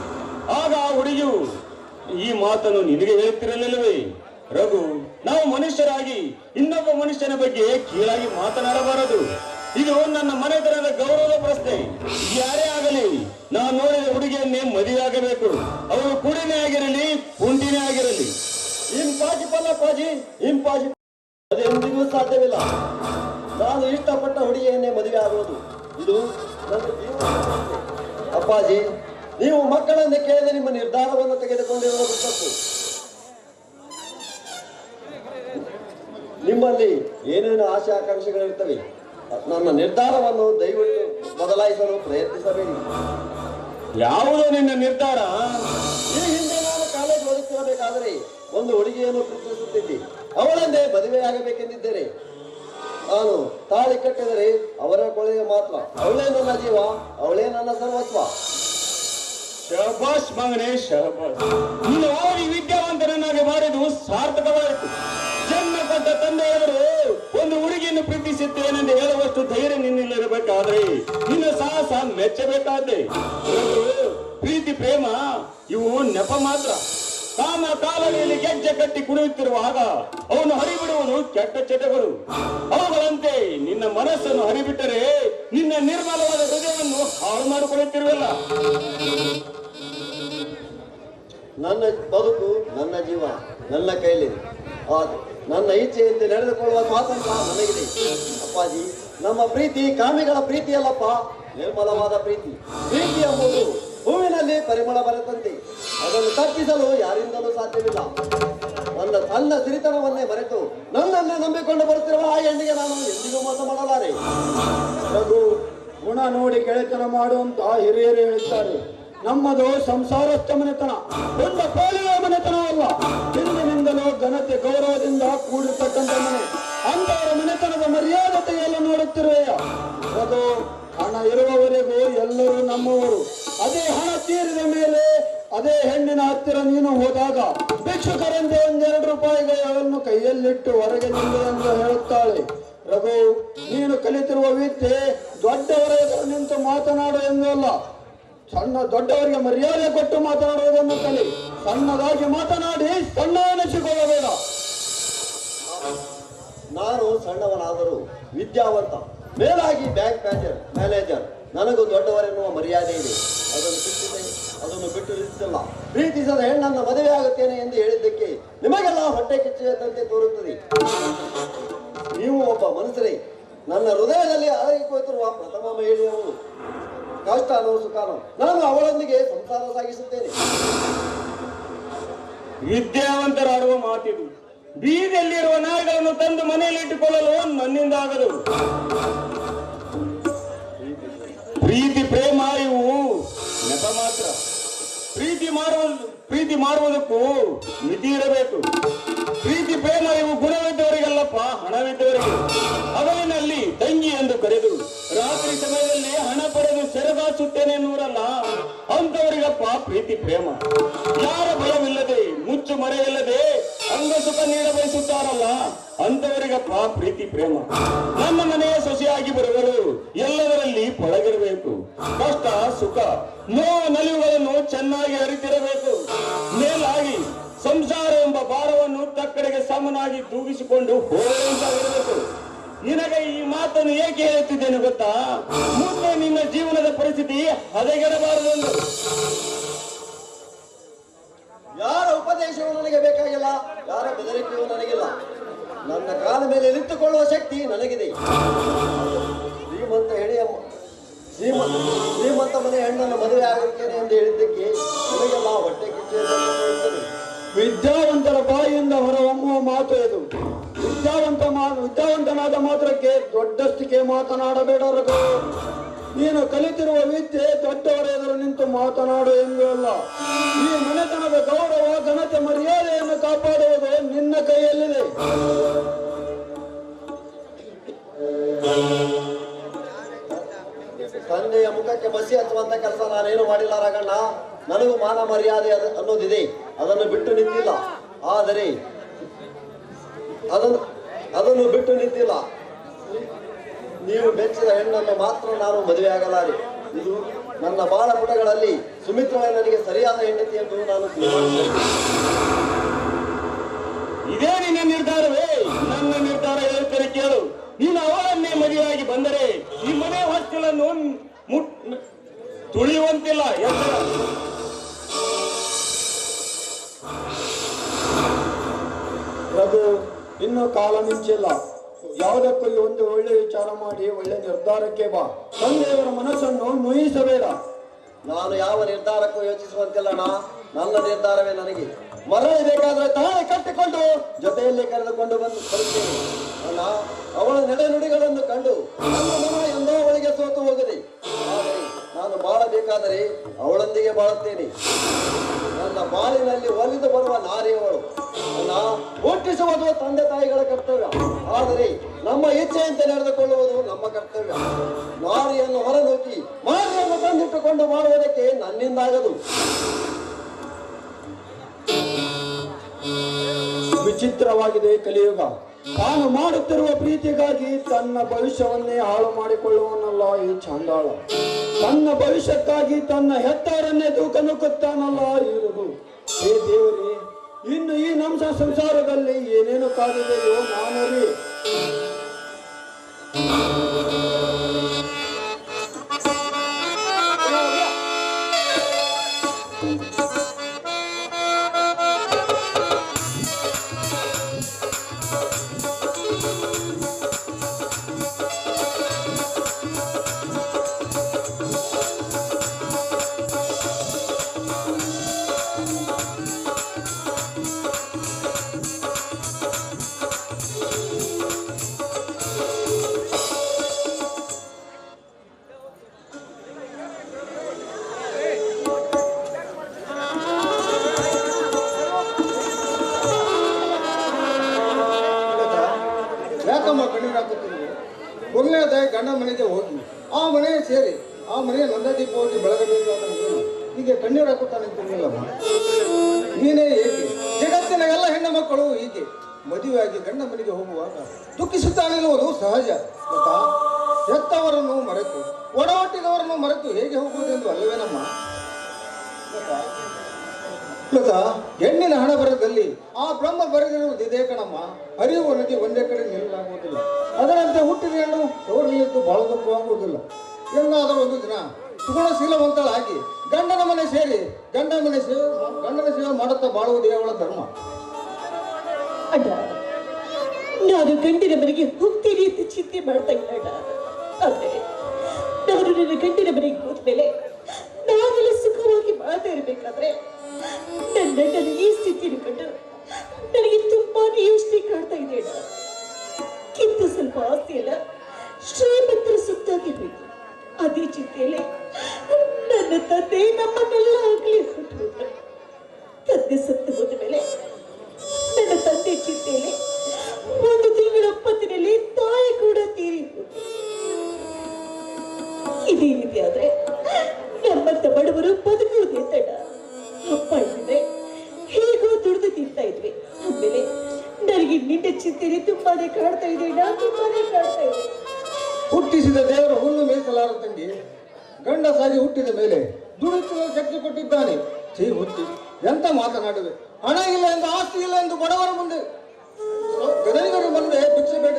ಆಗ ಆ ಹುಡುಗಿಯು ಈ ಮಾತನ್ನು ನಿನಗೆ ಹೇಳುತ್ತಿರಲಿಲ್ಲವೇ? ರಘು, ನಾವು ಮನುಷ್ಯರಾಗಿ ಇನ್ನೊಬ್ಬ ಮನುಷ್ಯನ ಬಗ್ಗೆ ಕೀಳಾಗಿ ಮಾತನಾಡಬಾರದು. ಇದು ನನ್ನ ಮನೆತನದ ಗೌರವದ ಪ್ರಶ್ನೆ. ಯಾರೇ ಆಗಲಿ ನಾನು ನೋಡಿದ ಹುಡುಗಿಯನ್ನೇ ಮದುವೆ ಆಗಬೇಕು. ಅವಳು ಕುಡಿನೇ ಆಗಿರಲಿ, ಕುಂಟಿನೇ ಆಗಿರಲಿ. ಇಂಪಾಸಿಬಲ್ ಅದೆಂದಿಗೂ ಸಾಧ್ಯವಿಲ್ಲ. ನಾನು ಇಷ್ಟಪಟ್ಟ ಹುಡುಗಿಯನ್ನೇ ಮದುವೆ ಆಗುವುದು. ಇದು ನನ್ನ ಜೀವನ. ಅಪ್ಪಾಜಿ, ನೀವು ಮಕ್ಕಳನ್ನು ಕೇಳದೆ ನಿಮ್ಮ ನಿರ್ಧಾರವನ್ನು ತೆಗೆದುಕೊಂಡಿರುವುದು ತಪ್ಪು. ನಿಮ್ಮಲ್ಲಿ ಏನೇನು ಆಸೆ ಆಕಾಂಕ್ಷೆಗಳಿರ್ತವೆ. ನನ್ನ ನಿರ್ಧಾರವನ್ನು ದಯವಿಟ್ಟು ಬದಲಾಯಿಸಲು ಪ್ರಯತ್ನಿಸಬೇಡಿ. ಯಾವುದೋ ನಿನ್ನ ನಿರ್ಧಾರ? ಈ ಹಿಂದೆ ನಾನು ಕಾಲೇಜ್ ಓದುತ್ತಿರಬೇಕಾದರೆ ಒಂದು ಹುಡುಗಿಯನ್ನು ಪ್ರೀತಿಸುತ್ತಿದ್ದೆ. ಅವಳನ್ನೇ ಮದುವೆಯಾಗಬೇಕೆಂದಿದ್ದೇನೆ. ನಾನು ತಾಳಿ ಕಟ್ಟಿದರೆ ಅವರ ಕೊಳೆಯ ಮಾತ್ರ. ಅವಳೇ ನನ್ನ ಜೀವ, ಅವಳೇ ನನ್ನ ಸರ್ವಸ್ವ. ಶಹಬಾಸ್ ಮಗನೇ ಶಹಬಾಸ್. ನೀನು ಓದಿ ವಿದ್ಯಾವಂತರನ್ನಾಗಿ ಮಾಡಿದ್ದು ಸಾರ್ಥಕವಾಯಿತು. ಜನ್ಮ ಕೊಟ್ಟ ತಂದೆಯವರು ಒಂದು ಹುಡುಗಿಯನ್ನು ಪ್ರೀತಿಸುತ್ತೇನೆಂದು ಹೇಳುವಷ್ಟು ಧೈರ್ಯ ನಿನ್ನಲ್ಲಿರಬೇಕಾದ್ರೆ ನಿನ್ನ ಸಾಹಸ ಮೆಚ್ಚಬೇಕಾದ್ದೆ. ಪ್ರೀತಿ ಪ್ರೇಮ ಇವು ನೆಪ ಮಾತ್ರ. ಕಾಮ ಕಾಲಡಿಯಲ್ಲಿ ಗೆಜ್ಜೆ ಕಟ್ಟಿ ಕುಣಿಯುತ್ತಿರುವಾಗ ಅವನು ಹರಿಬಿಡುವುದು ಕೆಟ್ಟ ಚಟಗಳು. ಅವುಗಳಂತೆ ನಿನ್ನ ಮನಸ್ಸನ್ನು ಹರಿಬಿಟ್ಟರೆ ನಿನ್ನ ನಿರ್ಮಲವಾದ ಹೃದಯವನ್ನು ಹಾಳು ಮಾಡಿಕೊಳ್ಳುತ್ತಿರುವಲ್ಲ. ನನ್ನ ಬದುಕು, ನನ್ನ ಜೀವ ನನ್ನ ಕೈಲಿದೆ. ಆದರೆ ನನ್ನ ಇಚ್ಛೆಯಂತೆ ನಡೆದುಕೊಳ್ಳುವ ಸ್ವಾತಂತ್ರ್ಯ ನನಗಿದೆ. ಅಪ್ಪಾಜಿ, ನಮ್ಮ ಪ್ರೀತಿ ಕಾಮಿಗಳ ಪ್ರೀತಿಯಲ್ಲಪ್ಪ, ನಿರ್ಮಲವಾದ ಪ್ರೀತಿ. ಪ್ರೀತಿ ಎಂಬುದು ಹೂವಿನಲ್ಲಿ ಪರಿಮಳ ಬರುತ್ತಂತೆ. ಅದನ್ನು ತಪ್ಪಿಸಲು ಯಾರಿಂದಲೂ ಸಾಧ್ಯವಿಲ್ಲ. ನನ್ನ ಸಣ್ಣ ಸಿರಿತನವನ್ನೇ ಮರೆತು ನನ್ನನ್ನೇ ನಂಬಿಕೊಂಡು ಬರುತ್ತಿರುವ ಆ ಹೆಣ್ಣಿಗೆ ನಾನು ಎಂದಿಗೂ ಮೋಸ ಮಾಡಲಾರೆ. ರಘು, ಗುಣ ನೋಡಿ ಗೆಳೆತನ ಮಾಡುವಂತ ಹಿರಿಯರು ಹೇಳುತ್ತಾರೆ. ನಮ್ಮದು ಸಂಸಾರಸ್ಥ ಮನೆತನ, ದೊಡ್ಡ ಪಾಲಿನ ಮನೆತನವಲ್ಲ. ಹಿಂದಿನಿಂದಲೂ ಘನತೆ ಗೌರವದಿಂದ ಕೂಡಿರ್ತಕ್ಕಂಥ ಮನೆ. ಅಂತವರ ಮನೆತನದ ಮರ್ಯಾದತೆಯೆಲ್ಲ ನೋಡುತ್ತಿರುವೆಯ? ಅದು ಹಣ ಇರುವವರೆಗೂ ಎಲ್ಲರೂ ನಮ್ಮವರು. ಅದೇ ಹಣ ತೀರಿದ ಮೇಲೆ ಅದೇ ಹೆಣ್ಣಿನ ಹತ್ತಿರ ನೀನು ಹೋದಾಗ ಭಿಕ್ಷುಕರಂತೆ ಒಂದೆರಡು ರೂಪಾಯಿಗಳನ್ನು ಕೈಯಲ್ಲಿಟ್ಟು ಹೊರಗೆ ನಿಲ್ಲು ಎಂದು ಹೇಳುತ್ತಾಳೆ. ರಘು, ನೀನು ಕಲಿತಿರುವ ವಿದ್ಯೆ ದೊಡ್ಡವರ ಎದುರು ನಿಂತು ಮಾತನಾಡು ಎಂದು ಅಲ್ಲ, ದೊಡ್ಡವರಿಗೆ ಮರ್ಯಾದೆ ಕೊಟ್ಟು ಮಾತನಾಡುವುದನ್ನು ಕಲಿ. ಸಣ್ಣದಾಗಿ ಮಾತನಾಡಿ ಸಣ್ಣ ಎನಿಸಿಕೊಳ್ಳಬೇಡ. ನಾನು ಸಣ್ಣವನಾದರೂ ವಿದ್ಯಾವಂತ, ಮೇಲಾಗಿ ಬ್ಯಾಂಕ್ ಮ್ಯಾನೇಜರ್. ನನಗೂ ದೊಡ್ಡವರೆನ್ನುವ ಮರ್ಯಾದೆ ಇದೆ. ಅದನ್ನು ಬಿಟ್ಟು ನಿಂತಿಲ್ಲ. ಪ್ರೀತಿಸದ ಹೆಣ್ಣನ್ನು ಮದುವೆ ಆಗುತ್ತೇನೆ ಎಂದು ಹೇಳಿದ್ದಕ್ಕೆ ನಿಮಗೆಲ್ಲ ಹೊಟ್ಟೆ ಕಿಚ್ಚದಂತೆ ತೋರುತ್ತದೆ. ನೀವು ಒಬ್ಬ ಮನುಷ್ಯರೇ. ನನ್ನ ಹೃದಯದಲ್ಲಿ ಅಡಗಿ ಕುಳಿತಿರುವ ಪ್ರಥಮ ಮಹಿಳೆಯವರು. ಕಷ್ಟನೋ ಸುಖನೋ ನಾನು ಅವಳೊಂದಿಗೆ ಸಂಸಾರ ಸಾಗಿಸುತ್ತೇನೆ. ವಿದ್ಯಾವಂತರಾಡುವ ಮಾತಿದು. ಬೀದಿಯಲ್ಲಿರುವ ನಾಯಿಗಳನ್ನು ತಂದು ಮನೆಯಲ್ಲಿ ಇಟ್ಟುಕೊಳ್ಳಲು ನನ್ನಿಂದ ಆಗದು. ಪ್ರೀತಿ ಪ್ರೇಮ ಇವು ನೆಪ ಮಾತ್ರ. ಪ್ರೀತಿ ಮಾಡುವುದಕ್ಕೂ ಮಿತಿ ಇರಬೇಕು. ಪ್ರೀತಿ ಪ್ರೇಮ ಇವು ಗುಣವಿದ್ದವರಿಗಲ್ಲಪ್ಪ, ಹಣವಿದ್ದವರಿಗೆ. ಹಗಲಿನಲ್ಲಿ ತಂಗಿ ಎಂದು ಕರೆದು ರಾತ್ರಿ ಸಮಯದಲ್ಲಿ ಹಣ ಪಡೆದು ಸೆರೆಗಾಸುತ್ತೇನೆ ಎನ್ನುವರಲ್ಲ, ಅಂತವರಿಗಪ್ಪ ಪ್ರೀತಿ ಪ್ರೇಮ. ಯಾರ ಭಯವಿಲ್ಲದೆ ಮುಚ್ಚು ಮರೆಯಿಲ್ಲದೆ ಅಂಗ ಸುಖ ನೀಡ ಬಯಸುತ್ತಾರಲ್ಲ, ಅಂತವರಿಗಪ್ಪ ಪ್ರೀತಿ ಪ್ರೇಮ. ನಮ್ಮ ಮನೆಯ ಸೊಸೆಯಾಗಿ ಬರುವರು ಎಲ್ಲದರಲ್ಲಿ ಪಳಗಿರಬೇಕು. ಕಷ್ಟ ಸುಖ ನೋವು ನಲಿವುಗಳನ್ನು ಚೆನ್ನಾಗಿ ಅರಿತಿರಬೇಕು. ಮೇಲಾಗಿ ಸಂಸಾರ ಎಂಬ ಭಾರವನ್ನು ತಕ್ಕಡೆಗೆ ಸಮನಾಗಿ ತೂಗಿಸಿಕೊಂಡು ಹೋಗುವಂತಾಗಿರಬೇಕು. ನಿನಗೆ ಈ ಮಾತನ್ನು ಏಕೆ ಹೇಳುತ್ತಿದ್ದೇನೆ ಗೊತ್ತಾ? ಮುಂದೆ ನಿನ್ನ ಜೀವನದ ಪರಿಸ್ಥಿತಿ ಹದಗೆಡಬಾರದೆಂದು. ಯಾರ ಉಪದೇಶ ಆದೇಶವು ನನಗೆ ಬೇಕಾಗಿಲ್ಲ, ಯಾರ ಬೆದರಿಕೆಯೂ ನನಗಿಲ್ಲ. ನನ್ನ ಕಾಲ ಮೇಲೆ ನಿಂತುಕೊಳ್ಳುವ ಶಕ್ತಿ ನನಗಿದೆ. ಶ್ರೀಮಂತ ಮನೆ ಹೆಣ್ಣನ್ನು ಮದುವೆ ಆಗುತ್ತೇನೆ ಎಂದು ಹೇಳಿದ್ದಕ್ಕೆ ನನಗೆಲ್ಲ ಹೊಟ್ಟೆ ಕಿಚ್ಚು. ವಿದ್ಯಾವಂತರ ಬಾಯಿಯಿಂದ ಹೊರಹೊಮ್ಮುವ ಮಾತು ಇದು. ವಿದ್ಯಾವಂತನಾದ ಮಾತ್ರಕ್ಕೆ ದೊಡ್ಡಷ್ಟಿಗೆ ಮಾತನಾಡಬೇಡ ರಘು. ನೀನು ಕಲಿತಿರುವ ವಿದ್ಯೆ ದೊಡ್ಡವರ ಎದುರು ನಿಂತು ಮಾತನಾಡು ಎಂದು ಅಲ್ಲ. ಈ ಮನೆತನದ ಗೌರವ, ಘನತೆ, ಮರ್ಯಾದೆಯನ್ನು ಕಾಪಾಡುವುದು ನಿನ್ನ ಕೈಯಲ್ಲಿದೆ. ತಂದೆಯ ಮುಖಕ್ಕೆ ಮಸಿ ಹಚ್ಚುವಂತ ಕೆಲಸ ನಾನೇನು ಮಾಡಿಲ್ಲ ರಾಘಣ್ಣ. ನನಗೂ ಮಾನ ಮರ್ಯಾದೆ ಅನ್ನೋದಿದೆ, ಅದನ್ನು ಬಿಟ್ಟು ನಿಂತಿಲ್ಲ. ಆದರೆ ಅದನ್ನು ಬಿಟ್ಟು ನಿಂತಿಲ್ಲ. ನೀವು ಬೆಚ್ಚಿದ ಹೆಣ್ಣನ್ನು ಮಾತ್ರ ನಾನು ಮದುವೆ ಆಗಲಾರೆ. ಇದು ನನ್ನ ಬಾಳ ಪುಟಗಳಲ್ಲಿ ಸುಮಿತ್ರಳೆ ನನಗೆ ಸರಿಯಾದ ಹೆಂಡತಿ ಎಂದು ನಾನು ಇದೇ ನಿನ್ನ ನಿರ್ಧಾರವೇ? ನನ್ನ ನಿರ್ಧಾರ ಹೇಳ್ತಾರೆ ಕೇಳು. ನೀನು ಅವಳನ್ನೇ ಮದುವೆಯಾಗಿ ಬಂದರೆ ಈ ಮನೆ ಹೊಸ್ತಿಲನ್ನು ತುಳಿಯುವಂತಿಲ್ಲ. ಎಚ್ಚರ. ರಘು, ಇನ್ನು ಕಾಲ ಮಿಂಚಿಲ್ಲ. ಯಾವುದಕ್ಕೂ ಒಂದು ಒಳ್ಳೆ ವಿಚಾರ ಮಾಡಿ ಒಳ್ಳೆ ನಿರ್ಧಾರಕ್ಕೆ ಬಾ. ತಂದೆಯವರ ಮನಸ್ಸನ್ನು ನೋಯಿಸಬೇಡ. ನಾನು ಯಾವ ನಿರ್ಧಾರಕ್ಕೂ ಯೋಚಿಸುವಂತಿಲ್ಲಣ್ಣ. ನನ್ನ ನಿರ್ಧಾರವೇ ನನಗೆ. ಮರಳಬೇಕಾದ್ರೆ ತಾಳೆ ಕಟ್ಟಿಕೊಂಡು ಜೊತೆಯಲ್ಲಿ ಕರೆದುಕೊಂಡು ಬಂದು ಬರುತ್ತೇನೆ ಅಣ್ಣ. ಅವಳ ನಡೆನುಡಿಗಳನ್ನು ಕಂಡು ನನ್ನ ಮನ ಎಂದೋ ಅವಳಿಗೆ ಸೋತು ಹೋಗದೆ. ಆದರೆ ನಾನು ಬಾಳಬೇಕಾದರೆ ಅವಳೊಂದಿಗೆ ಬಾಳುತ್ತೇನೆ. ನನ್ನ ಬಾಳಿನಲ್ಲಿ ಒಲಿದು ಬರುವ ನಾರಿಯವಳು. ಅಣ್ಣ, ಹುಟ್ಟಿಸುವುದು ತಂದೆ ತಾಯಿಗಳ ಕರ್ತವ್ಯ. ಆದರೆ ನಮ್ಮ ಇಚ್ಛೆಯಂತೆ ನಡೆದುಕೊಳ್ಳುವುದು ನಮ್ಮ ಕರ್ತವ್ಯ. ನಾರಿಯನ್ನು ಹೊರನೂಕಿ ಮಾರಿಯನ್ನು ತಂದಿಟ್ಟುಕೊಂಡು ಮಾಡುವುದಕ್ಕೆ ನನ್ನಿಂದಾಗದು. ವಿಚಿತ್ರವಾಗಿದೆ ಕಲಿಯುಗ. ತಾನು ಮಾಡುತ್ತಿರುವ ಪ್ರೀತಿಗಾಗಿ ತನ್ನ ಭವಿಷ್ಯವನ್ನೇ ಹಾಳು ಮಾಡಿಕೊಳ್ಳುವನಲ್ಲ ಈ ಚಾಂಡಾಳ. ತನ್ನ ಭವಿಷ್ಯಕ್ಕಾಗಿ ತನ್ನ ಹೆತ್ತಾರನ್ನೇ ತೂಕ ನುಗ್ಗುತ್ತಾನಲ್ಲ ಇರುವುದು. ಹೇ ದೇವರೇ, ಇನ್ನು ಈ ನಮ್ಮ ಸಂಸಾರದಲ್ಲಿ ಏನೇನು ಕಾದಿದೆಯೋ ನಾನರಿ. ಯಾಕಮ್ಮ ಕಣ್ಣೀರು ಹಾಕುತ್ತೀರಿ? ಮೊದಲನೇದಾಗಿ ಗಂಡ ಮನೆಗೆ ಹೋಗಿ ಆ ಮನೆಗೆ ಸೇರಿ ಆ ಮನೆಯ ನಂದದೀಪ ಹೋಗಿ ಬೆಳಗಬೇಕು ಅಂತ ಹೀಗೆ ಕಣ್ಣೀರು ಹಾಕುತ್ತಾನೆ ಅಂತಿಲ್ಲಮ್ಮ. ನೀನೇ ಏಕೆ? ಜಗತ್ತಿನ ಎಲ್ಲ ಹೆಣ್ಣು ಮಕ್ಕಳು ಹೀಗೆ ಮದುವೆಯಾಗಿ ಗಂಡ ಮನೆಗೆ ಹೋಗುವಾಗ ದುಃಖಿಸುತ್ತಾನೆನ್ನುವುದು ಸಹಜ. ಗೊತ್ತಾ? ಹೆತ್ತವರನ್ನು ಮರೆತು ಒಡವಟ್ಟಿಗವರನ್ನು ಮರೆತು ಹೇಗೆ ಹೋಗುವುದೆಂದು ಅಲ್ಲವೇನಮ್ಮ? ಗೊತ್ತಾ? ಹೆಣ್ಣಿನ ಹಣ ಬರದಲ್ಲಿ ಆ ಬ್ರಹ್ಮ ಬರೆದಿರುವುದು ಇದೇ ಕಣಮ್ಮ. ಹರಿಯುವ ನದಿ ಒಂದೇ ಕಡೆ ನಿಲ್ಲಲಾಗುವುದಿಲ್ಲ. ಅದರಂತೆ ಹುಟ್ಟಿದ ಹೆಣ್ಣು ತವರಲ್ಲಿದ್ದು ಬಾಳೋದಕ್ಕೂ ಆಗುವುದಿಲ್ಲ. ಎಂದಾದರೂ ಒಂದು ದಿನ ಗುಣಶೀಲವಂತಳಾಗಿ ಗಂಡನ ಮನೆ ಸೇರಿ ಗಂಡನ ಸೇವೆ ಮಾಡುತ್ತಾ ಬಾಳುವುದೇ ಅವಳ ಧರ್ಮ. ಅಣ್ಣ, ನಾನು ಗಂಡಿನ ಮನೆಗೆ ಹೋಗ್ತೀನಿ ಅಂತ ಚಿಂತೆ ಮಾಡ್ತಾ ಇದ್ದ. ಆದ್ರೆ ನಾನು ನನ್ನ ಗಂಡಿನ ಮನೆಗೆ ಹೋದ್ಮೇಲೆ ನಾವೆಲ್ಲ ಸುಖವಾಗಿ ಮಾಡ್ತಾ ಇರ್ಬೇಕಾದ್ರೆ ನನ್ನ ಈ ಸ್ಥಿತಿಯನ್ನು ಕಂಡು ನನಗೆ ತುಂಬಾನೇ ಯೋಚನೆ ಕಾಡ್ತಾ ಇದೆ. ಕಿತ್ತು ಸ್ವಲ್ಪ ಆಸ್ತಿ ಎಲ್ಲ ಶ್ರೀಮಂತರ ಸುತ್ತಾಗಿರ್ಬೇಕು. ಅದೇ ಚಿಂತೆಯಲ್ಲಿ ನನ್ನ ತಂದೆ ನಮ್ಮನ್ನೆಲ್ಲ ಆಗ್ಲಿ ಹೊಟ್ಟು ತಂದೆ ಸತ್ತು ಹೋದ ಮೇಲೆ ನನ್ನ ತಂದೆ ಚಿಂತೆಯಲ್ಲಿ ಒಂದು ತಿಂಗಳ ಒಪ್ಪತ್ತಿನಲ್ಲಿ ತಾಯಿ ಕೂಡ ತೀರಿ ಹೋಗಿ. ಇದೇ ರೀತಿ ಆದ್ರೆ ನಮ್ಮಂತ ಬಡವರು ಬದುಕುವುದೇ ತಡ. ಅಪ್ಪ ಇದ್ರೆ ಹೇಗೋ ದುಡಿದು ತಿಂತಾ ಇದ್ವಿ. ಆದ್ಮೇಲೆ ನನಗೆ ನಿನ್ನೆ ಚಿಂತೆನೆ ತುಂಬಾನೇ ಕಾಡ್ತಾ ಇದೆ. ತುಂಬಾನೇ ಕಾಡ್ತಾ ಇದೆ. ಹುಟ್ಟಿಸಿದ ದೇವರ ಹುಲ್ಲು ಮೇಯಿಸಲಾರ ತಂಗಿ. ಗಂಡಸಾಗಿ ಹುಟ್ಟಿದ ಮೇಲೆ ದುಡಿಸುವ ಶಕ್ತಿ ಕೊಟ್ಟಿದ್ದಾನೆ. ಛೀ ಹುಟ್ಟಿ ಎಂತ ಮಾತನಾಡುವೆ? ಹಣ ಇಲ್ಲ ಎಂದು, ಆಸ್ತಿ ಇಲ್ಲ ಎಂದು ಬಡವರ ಮುಂದೆ ಗದರಿಗರ ಮುಂದೆ ಭಿಕ್ಷೆ ಬೇಡ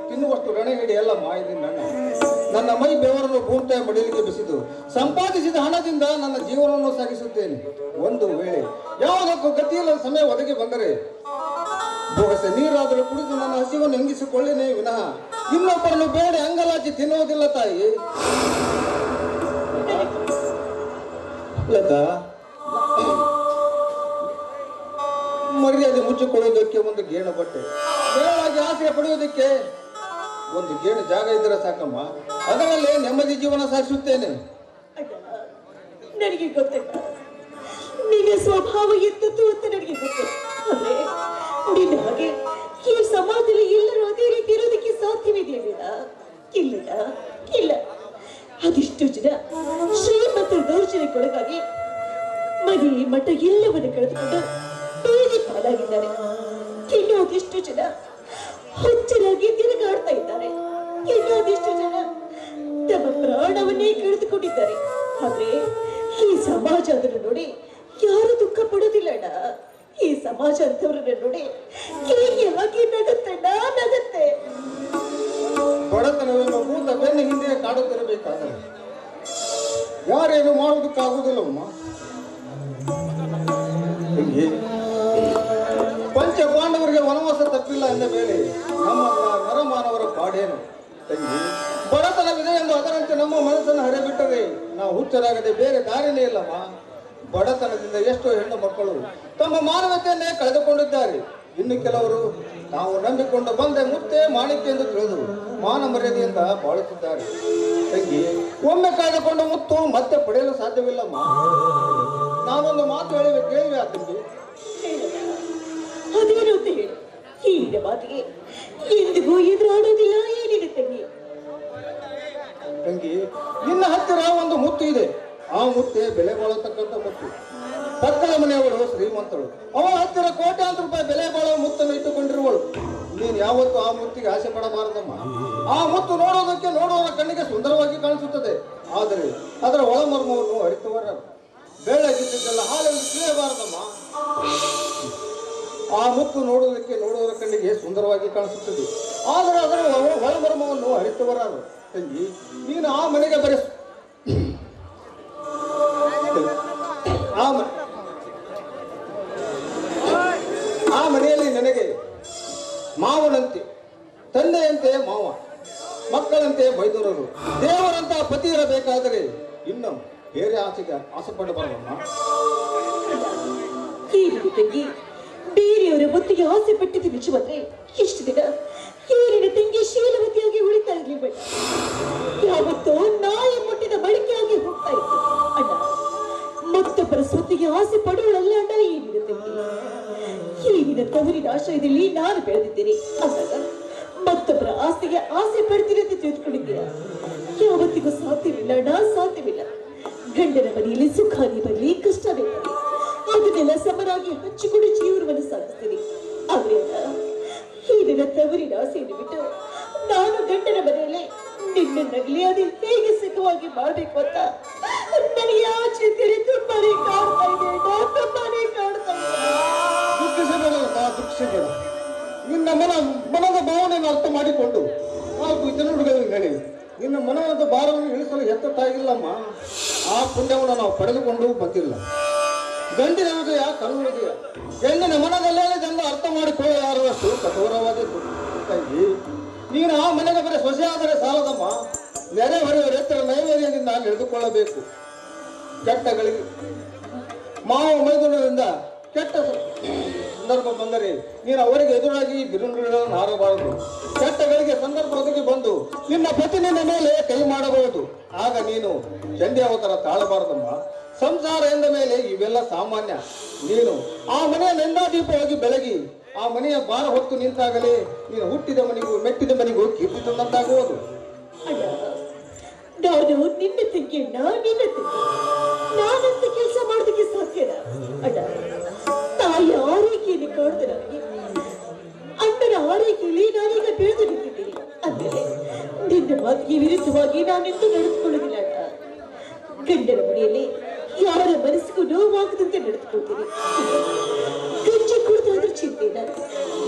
ತಿನ್ನುವಷ್ಟು ರಣಗಡಿ ಎಲ್ಲ ಮಾಯದಿಂದ ನನ್ನ ಮೈ ಬೆವರನ್ನು ಭೂಮಿಯ ಮಡಿಲಿಗೆ ಬಿಸಿದು ಸಂಪಾದಿಸಿದ ಹಣದಿಂದ ನನ್ನ ಜೀವನವನ್ನು ಸಾಗಿಸುತ್ತೇನೆ. ಒಂದು ವೇಳೆ ಯಾವುದೋ ಉಣ್ಣೋದಕ್ಕೂ ಗತಿಯಿಲ್ಲ ಸಮಯ ಒದಗಿ ಬಂದರೆ ಬೋಗಸೆ ನೀರಾದರೂ ಕುಡಿದು ನನ್ನ ಹಸಿವನ್ನು ಹೆಂಗಿಸಿಕೊಳ್ಳೇನೆ ವಿನಃ ಇನ್ನೊಬ್ಬರನ್ನು ಬೇಡ ಅಂಗಲಾಚಿ ತಿನ್ನುವುದಿಲ್ಲ ತಾಯಿ. ಲತಾ, ಮರ್ಯಾದೆ ಮುಚ್ಚಿಕೊಳ್ಳುವುದಕ್ಕೆ ಒಂದು ಗೇಣು ಬಟ್ಟೆ, ಬೇಡವಾಗಿ ಆಸೆ ಪಡೆಯುವುದಕ್ಕೆ ಒಂದು ಗೇಣು ಜಾಗ ಇದ್ದರೆ ಸಾಕಮ್ಮ. ಅದರಲ್ಲೇ ನೆಮ್ಮದಿ ಜೀವನ ಸಾಗಿಸುತ್ತೇನೆ. ಅಣ್ಣ, ನನಗೆ ಗೊತ್ತಣ್ಣ, ನಿನ್ನ ಸ್ವಭಾವ ಎತ್ತದ್ದು ಅಂತ ನನಗೆ ಗೊತ್ತು. ಆದ್ರೆ ನಿನ್ನ ಹಾಗೆ ಈ ಸಮಾಜದಲ್ಲಿ ಎಲ್ಲರೂ ಅದೇ ರೀತಿ ಇರೋದಕ್ಕೆ ಸಾಧ್ಯವಿದೆಯಲ್ಲ? ಇಲ್ಲ ಇಲ್ಲ. ಅದಿಷ್ಟು ಜನ ಶ್ರೀಮಂತರ ದೌರ್ಜನ್ಯಕ್ಕೊಳಗಾಗಿ ಮನೆ ಮಠ ಎಲ್ಲವನ್ನು ಕಳೆದುಕೊಂಡು ಬೀದಿ ಪಾಲಾಗಿದ್ದಾರೆ. ಇನ್ನು ಅದೆಷ್ಟು ಜನ ಹುಚ್ಚರಾಗಿ ತಿರುಗಾಡ್ತಾ ಇದ್ದಾರೆ. ಇನ್ನು ಅದೆಷ್ಟು ಜನ ತಮ್ಮ ಪ್ರಾಣವನ್ನೇ ಕಳೆದುಕೊಂಡಿದ್ದಾರೆ. ಆದ್ರೆ ಈ ಸಮಾಜ ಅದನ್ನು ನೋಡಿ ಯಾರು ದುಃಖ ಪಡೋದಿಲ್ಲ ಅಣ್ಣ. ಈ ಸಮಾಜ ಅಂತವ್ರನ್ನ ನೋಡಿ ಕೇವಲವಾಗಿ ನಗುತ್ತಣ್ಣ, ನಗುತ್ತೆ. ಬಡತನವೆಂಬ ಭೂತ ಬೆನ್ನ ಹಿಂದೆ ಕಾಡುತ್ತಿರಬೇಕಾದರೆ ಯಾರೇನು ಮಾಡುವುದಕ್ಕಾಗುವುದಿಲ್ಲಮ್ಮ. ಪಂಚ ಪಾಂಡವರಿಗೆ ವನವಾಸ ತಪ್ಪಿಲ್ಲ ಎಂದ ಮೇಲೆ ನಮ್ಮ ನರಮಾನವರ ಪಾಡೇನು ತಂಗಿ? ಬಡತನವಿದೆ ಎಂದು ಅದರಂತೆ ನಮ್ಮ ಮನಸ್ಸನ್ನು ಹರಿಬಿಟ್ಟರೆ ನಾವು ಹುಚ್ಚರಾಗದೆ ಬೇರೆ ದಾರಿನೇ ಇಲ್ಲಮ್ಮ. ಬಡತನದಿಂದ ಎಷ್ಟೋ ಹೆಣ್ಣು ಮಕ್ಕಳು ತಮ್ಮ ಮಾನವತೆಯನ್ನೇ ಕಳೆದುಕೊಂಡಿದ್ದಾರೆ. ಇನ್ನು ಕೆಲವರು ನಾವು ನಂಬಿಕೊಂಡು ಬಂದೆ ಮುತ್ತೆ ಮಾಣಿಕ್ಯ ಎಂದು ತಿಳಿದು ಮಾನ ಮರ್ಯಾದೆಯಿಂದ ಬಾಳುತ್ತಿದ್ದಾರೆ. ತಂಗಿ, ಒಮ್ಮೆ ಕಳೆದುಕೊಂಡ ಮುತ್ತು ಮತ್ತೆ ಪಡೆಯಲು ಸಾಧ್ಯವಿಲ್ಲಮ್ಮ. ನಾನೊಂದು ಮಾತು ಕೇಳಿವೆ ಆ ತಂಗಿ. ಅದೇನು ಅಂತ ಹೇಳಿ. ಈಗಿನ ಮಾತಿಗೆ ಎಂದಿಗೂ ಎದುರಾಡೋದಿಲ್ಲ ಏನಿದೆ ತಂಗಿ? ತಂಗಿ, ನಿನ್ನ ಹತ್ತಿರ ಒಂದು ಮುತ್ತು ಇದೆ. ಆ ಮುತ್ತೆ ಬೆಲೆ ಬಾಳತಕ್ಕಂಥ ಮುತ್ತು. ಪಕ್ಕದ ಮನೆಯವಳು ಶ್ರೀಮಂತಳು, ಅವಳ ಹತ್ತಿರ ಕೋಟ್ಯಾಂತರ ರೂಪಾಯಿ ಬೆಲೆ ಬಾಳುವ ಮುತ್ತನ್ನು ಇಟ್ಟುಕೊಂಡಿರುವಳು. ನೀನು ಯಾವತ್ತೂ ಆ ಮುತ್ತಿಗೆ ಆಸೆ ಪಡಬಾರದಮ್ಮ. ಆ ಮುತ್ತು ನೋಡುವವರ ಕಣ್ಣಿಗೆ ಸುಂದರವಾಗಿ ಕಾಣಿಸುತ್ತದೆ, ಆದರೆ ಅದರ ಒಳಮರ್ಮವನ್ನು ಅರಿತವರ ಬೆಳ್ಳಗಿದ್ದೆಲ್ಲ ಹಾಲೆಂದು ತಿಳಿಯಬಾರದಮ್ಮ. ಆ ಮುತ್ತು ನೋಡುವವರ ಕಣ್ಣಿಗೆ ಸುಂದರವಾಗಿ ಕಾಣಿಸುತ್ತದೆ, ಆದರೆ ಅದರ ಒಳಮರ್ಮವನ್ನು ಅರಿತವರಾರು. ತಂಗಿ, ನೀನು ಆ ಮನೆಗೆ ಬರೆಸು. ಆ ಮನೆಯಲ್ಲಿ ನನಗೆ ಮಾವನಂತೆ, ತಂದೆಯಂತೆ ಮಾವ, ಮಕ್ಕಳಂತೆ ಮೈದೂರರು, ದೇವರಂತ ಪತಿ ಇರಬೇಕಾದರೆ ಇನ್ನು ಬೇರೆ ಆಸೆಗೆ ಆಸೆ ಪಡಬಾರದಮ್ಮ. ತಂಗಿ, ಬೇರೆಯವರ ಹೊತ್ತಿಗೆ ಆಸೆ ಪಟ್ಟಿದ್ದು ನಿಜವಾದ್ರೆ ಎಷ್ಟು ದಿನ ಏನಿನ ತಂಗಿ ಶೀಲವತಿಯಾಗಿ ಉಳಿತಾ ಇರ್ಲಿಲ್ಲ. ಯಾವತ್ತೋ ನಾಯಿ ಮುಟ್ಟಿದ ಬಳಿಕೆಯಾಗಿ ಹೋಗ್ತಾ ಇತ್ತು ಅಣ್ಣ. ಮತ್ತೊಬ್ಬರ ಸ್ವತ್ತಿಗೆ ಆಸೆ ಪಡುವಳಲ್ಲ ಅಣ್ಣ ಏನಿನ ತಂಗಿ. ಏನಿನ ತವರಿನ ಆಶ್ರಯದಲ್ಲಿ ನಾನು ಬೆಳೆದಿದ್ದೇನೆ ಅಂದಾಗ ಮತ್ತೊಬ್ಬರ ಆಸ್ತಿಗೆ ಆಸೆ ಪಡ್ತೀನಿ ಅಂತ ತಿಳಿದುಕೊಂಡಿದ್ದೀರಾ? ಯಾವತ್ತಿಗೂ ಸಾಧ್ಯವಿಲ್ಲ ಅಣ್ಣ, ಸಾಧ್ಯವಿಲ್ಲ. ಗಂಡನ ಮನೆಯಲ್ಲಿ ಸುಖಾನೇ ಬರಲಿ, ಕಷ್ಟವೇ ಬರಲಿ, ಅದನ್ನೆಲ್ಲ ಸಮನಾಗಿ ಹಂಚಿಕೊಂಡು ಜೀವನವನ್ನು ಸಾಗಿಸ್ತೀನಿ. ಆದ್ರೆ ಈ ನನ್ನ ತವರಿನ ಆಸೆಯನ್ನು ಬಿಟ್ಟು ನಾನು ಗಂಡನ ಮನೆಯಲ್ಲೇ ನಿನ್ನನ್ನಾಗಲಿ ಅದು ಹೇಗೆ ಸುಖವಾಗಿ ಮಾಡಬೇಕು ಅಂತ ನನಗೆ ಯಾವ ಚಿಂತೆ ತುಂಬಾನೇ ಕಾಡ್ತಾ ಇದೆ ಅಣ್ಣ, ತುಂಬಾನೇ ಕಾಡ್ತಾ ಇದೆ. ದುಃಖಿಸಬೇಡ. ನಿನ್ನ ಮನದ ಭಾವನೆಯನ್ನು ಅರ್ಥ ಮಾಡಿಕೊಂಡು ನಾಲ್ಕು ಜನರುಗಳಲ್ಲಿ ಹೇಳಿ ನಿನ್ನ ಮನದ ಭಾರವನ್ನು ಇಳಿಸಲು ಎತ್ತಾಗಿಲ್ಲಮ್ಮ. ಆ ಪುಣ್ಯವನ್ನು ನಾವು ಪಡೆದುಕೊಂಡು ಬಂದಿಲ್ಲ. ಗಂಡಿನ ಹೃದಯ ಕಲ್ಲು ಹೃದಯ, ಹೆಣ್ಣಿನ ಮನದಲ್ಲೇನೆಂದು ಅರ್ಥ ಮಾಡಿಕೊಳ್ಳಲಾರದಷ್ಟು ಕಠೋರವಾದದ್ದು. ತಂಗಿ, ನೀನು ಆ ಮನೆಗೆ ಬರೀ ಸೊಸೆಯಾದರೆ ಸಾಲದಮ್ಮ. ನೆರೆ ಹೊರೆಯವರ ಎತ್ತರ ನೈವೇದ್ಯದಿಂದ ನಡೆದುಕೊಳ್ಳಬೇಕು. ಕೆಟ್ಟಗಳಿಗೆ ಮಾವ ಮೈದುನದಿಂದ ಕೆಟ್ಟ ಸಂದರ್ಭ ಬಂದರೆ ನೀನು ಅವರಿಗೆ ಎದುರಾಗಿ ಬಿರುನುಡಿಗಳನ್ನು ಹಾರಬಾರದು. ಕೆಟ್ಟಗಳಿಗೆ ಸಂದರ್ಭ ಒದಗಿ ಬಂದು ನಿನ್ನ ಪತಿ ನಿನ್ನ ಮೇಲೆ ಕೈ ಮಾಡಬಹುದು. ಆಗ ನೀನು ಚಂಡಿ ಅವತಾರ ತಾಳಬಾರದಮ್ಮ. ಸಂಸಾರ ಎಂದ ಮೇಲೆ ಇವೆಲ್ಲ ಸಾಮಾನ್ಯ. ನೀನು ಆ ಮನೆಯ ನಂದಾದೀಪವಾಗಿ ಬೆಳಗಿ ಆ ಮನೆಯ ಭಾರ ಹೊತ್ತು ನಿಂತಾಗಲೇ ನೀನು ಹುಟ್ಟಿದ ಮನೆಗೂ ಮೆಟ್ಟಿದ ಮನೆಗೂ ಕೀರ್ತಿ ತಂದಂತಾಗುವುದು. ನಾನು ನಿನ್ನ ತಂಗಿಯಣ್ಣ, ನಿನ್ನ ತಂಗಿ. ನಾನಂತ ಕೆಲಸ ಮಾಡೋದಕ್ಕೆ ಸಾಧ್ಯನಾ ಅಣ್ಣ? ತಾಯಿ ಆರೈಕೆಯಲ್ಲಿ ಕಾಡ್ದೆ ನನಗೆ. ಅಣ್ಣನ ಆರೈಕೆಯಲ್ಲಿ ನಾನೀಗ ಬೆಳೆದು ನಿಂತಿದ್ದೀನಿ. ಅಂದರೆ ನಿನ್ನ ಮಾತಿಗೆ ವಿರುದ್ಧವಾಗಿ ನಾನೆಂದು ನಡೆದುಕೊಳ್ಳುವುದಿಲ್ಲ ಅಣ್ಣ. ಗಂಡನ ಮನೆಯಲ್ಲಿ ಯಾರ ಮನಸ್ಸಿಗೂ ನೋವಾಗದಂತೆ ನಡೆದುಕೊಳ್ತೀನಿ. ಗಂಜಿ ಕುಡಿದಾದ್ರೂ ಚಿಂತೆ ಇಲ್ಲ.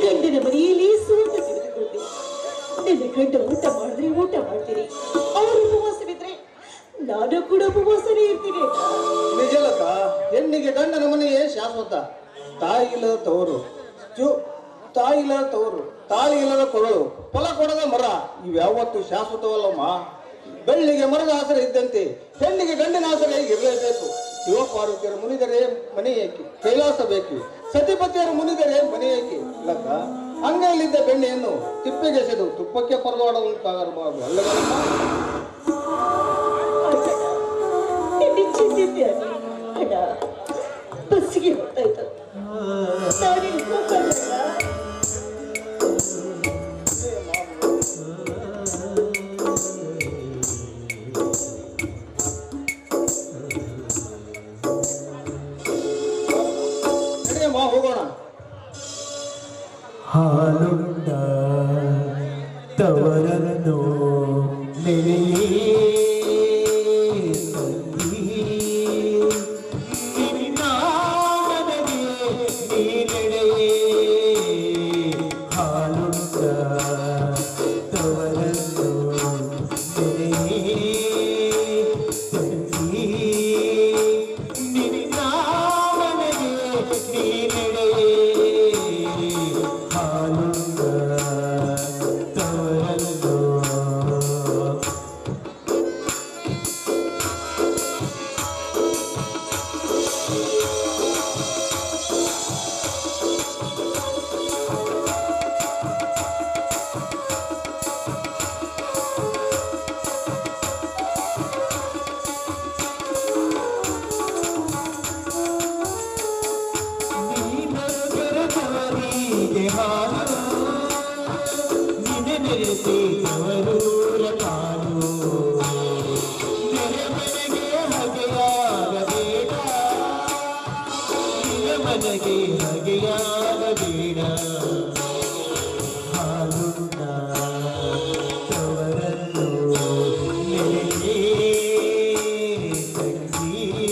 ಗಂಡನ ಮನೆಯಲ್ಲಿ ಸೋತ ತಿಳಿದುಕೊಳ್ತೀನಿ. ನನ್ನ ಗಂಡ ಊಟ ಮಾಡಿದ್ರೆ ಊಟ ಮಾಡ್ತೀನಿ. ಅವರು ಉಪವಾಸವಿದ್ರೆ ನಾನು ಕೂಡ ಉಪವಾಸನೇ ಇರ್ತೀನಿ. ನಿಜಲಕ, ಹೆಣ್ಣಿಗೆ ಗಂಡನ ಮನೆಯೇ ಶಾಶ್ವತ. ತಾಯಿ ಇಲ್ಲದ ತವರು ತಾಯಿ ಇಲ್ಲದ ತವರು, ತಾಳಿ ಇಲ್ಲದ ಕೊರಳು, ಫಲ ಕೊಡದ ಮರ ಇವ್ಯಾವತ್ತು ಶಾಶ್ವತವಲ್ಲಮ್ಮ. ಬೆಳ್ಳಿಗೆ ಮರದ ಆಸರೆ ಇದ್ದಂತೆ ಹೆಣ್ಣಿಗೆ ಗಂಡಿನ ಆಸರೆ ಇರಲೇಬೇಕು. ಶಿವಪಾರ್ವತಿಯರು ಮುನಿದರೆ ಮನೆ ಏಕೆ, ಕೈಲಾಸ ಬೇಕು. ಸತಿಪತಿಯರು ಮುನಿದರೆ ಮನೆ ಏಕೆ ಲಕ್ಕ. ಅಂಗೈಲಿದ್ದ ಬೆಣ್ಣೆಯನ್ನು ತಿಪ್ಪೆಗೆಸೆದು ತುಪ್ಪಕ್ಕೆ ಪರದಾಡುವಂತಾಗಬಾರದು ಅಲ್ಲಗಳಮ್ಮ. ಅಣ್ಣ ಬಸ್ಸಿಗೆ ಹೋಗ್ತಾಯ್ತು. ಹೋಗೋಣ. ಹಾಲುಂಡ ತವರನ್ನು ನೆನೆಯೇ ನನಗೆ ಹಗೆಯಾಗಬೇಡ ಹಾಲುಂಡ ತವರನ್ನು ನೆನೆಯೇ ತಂಗಿ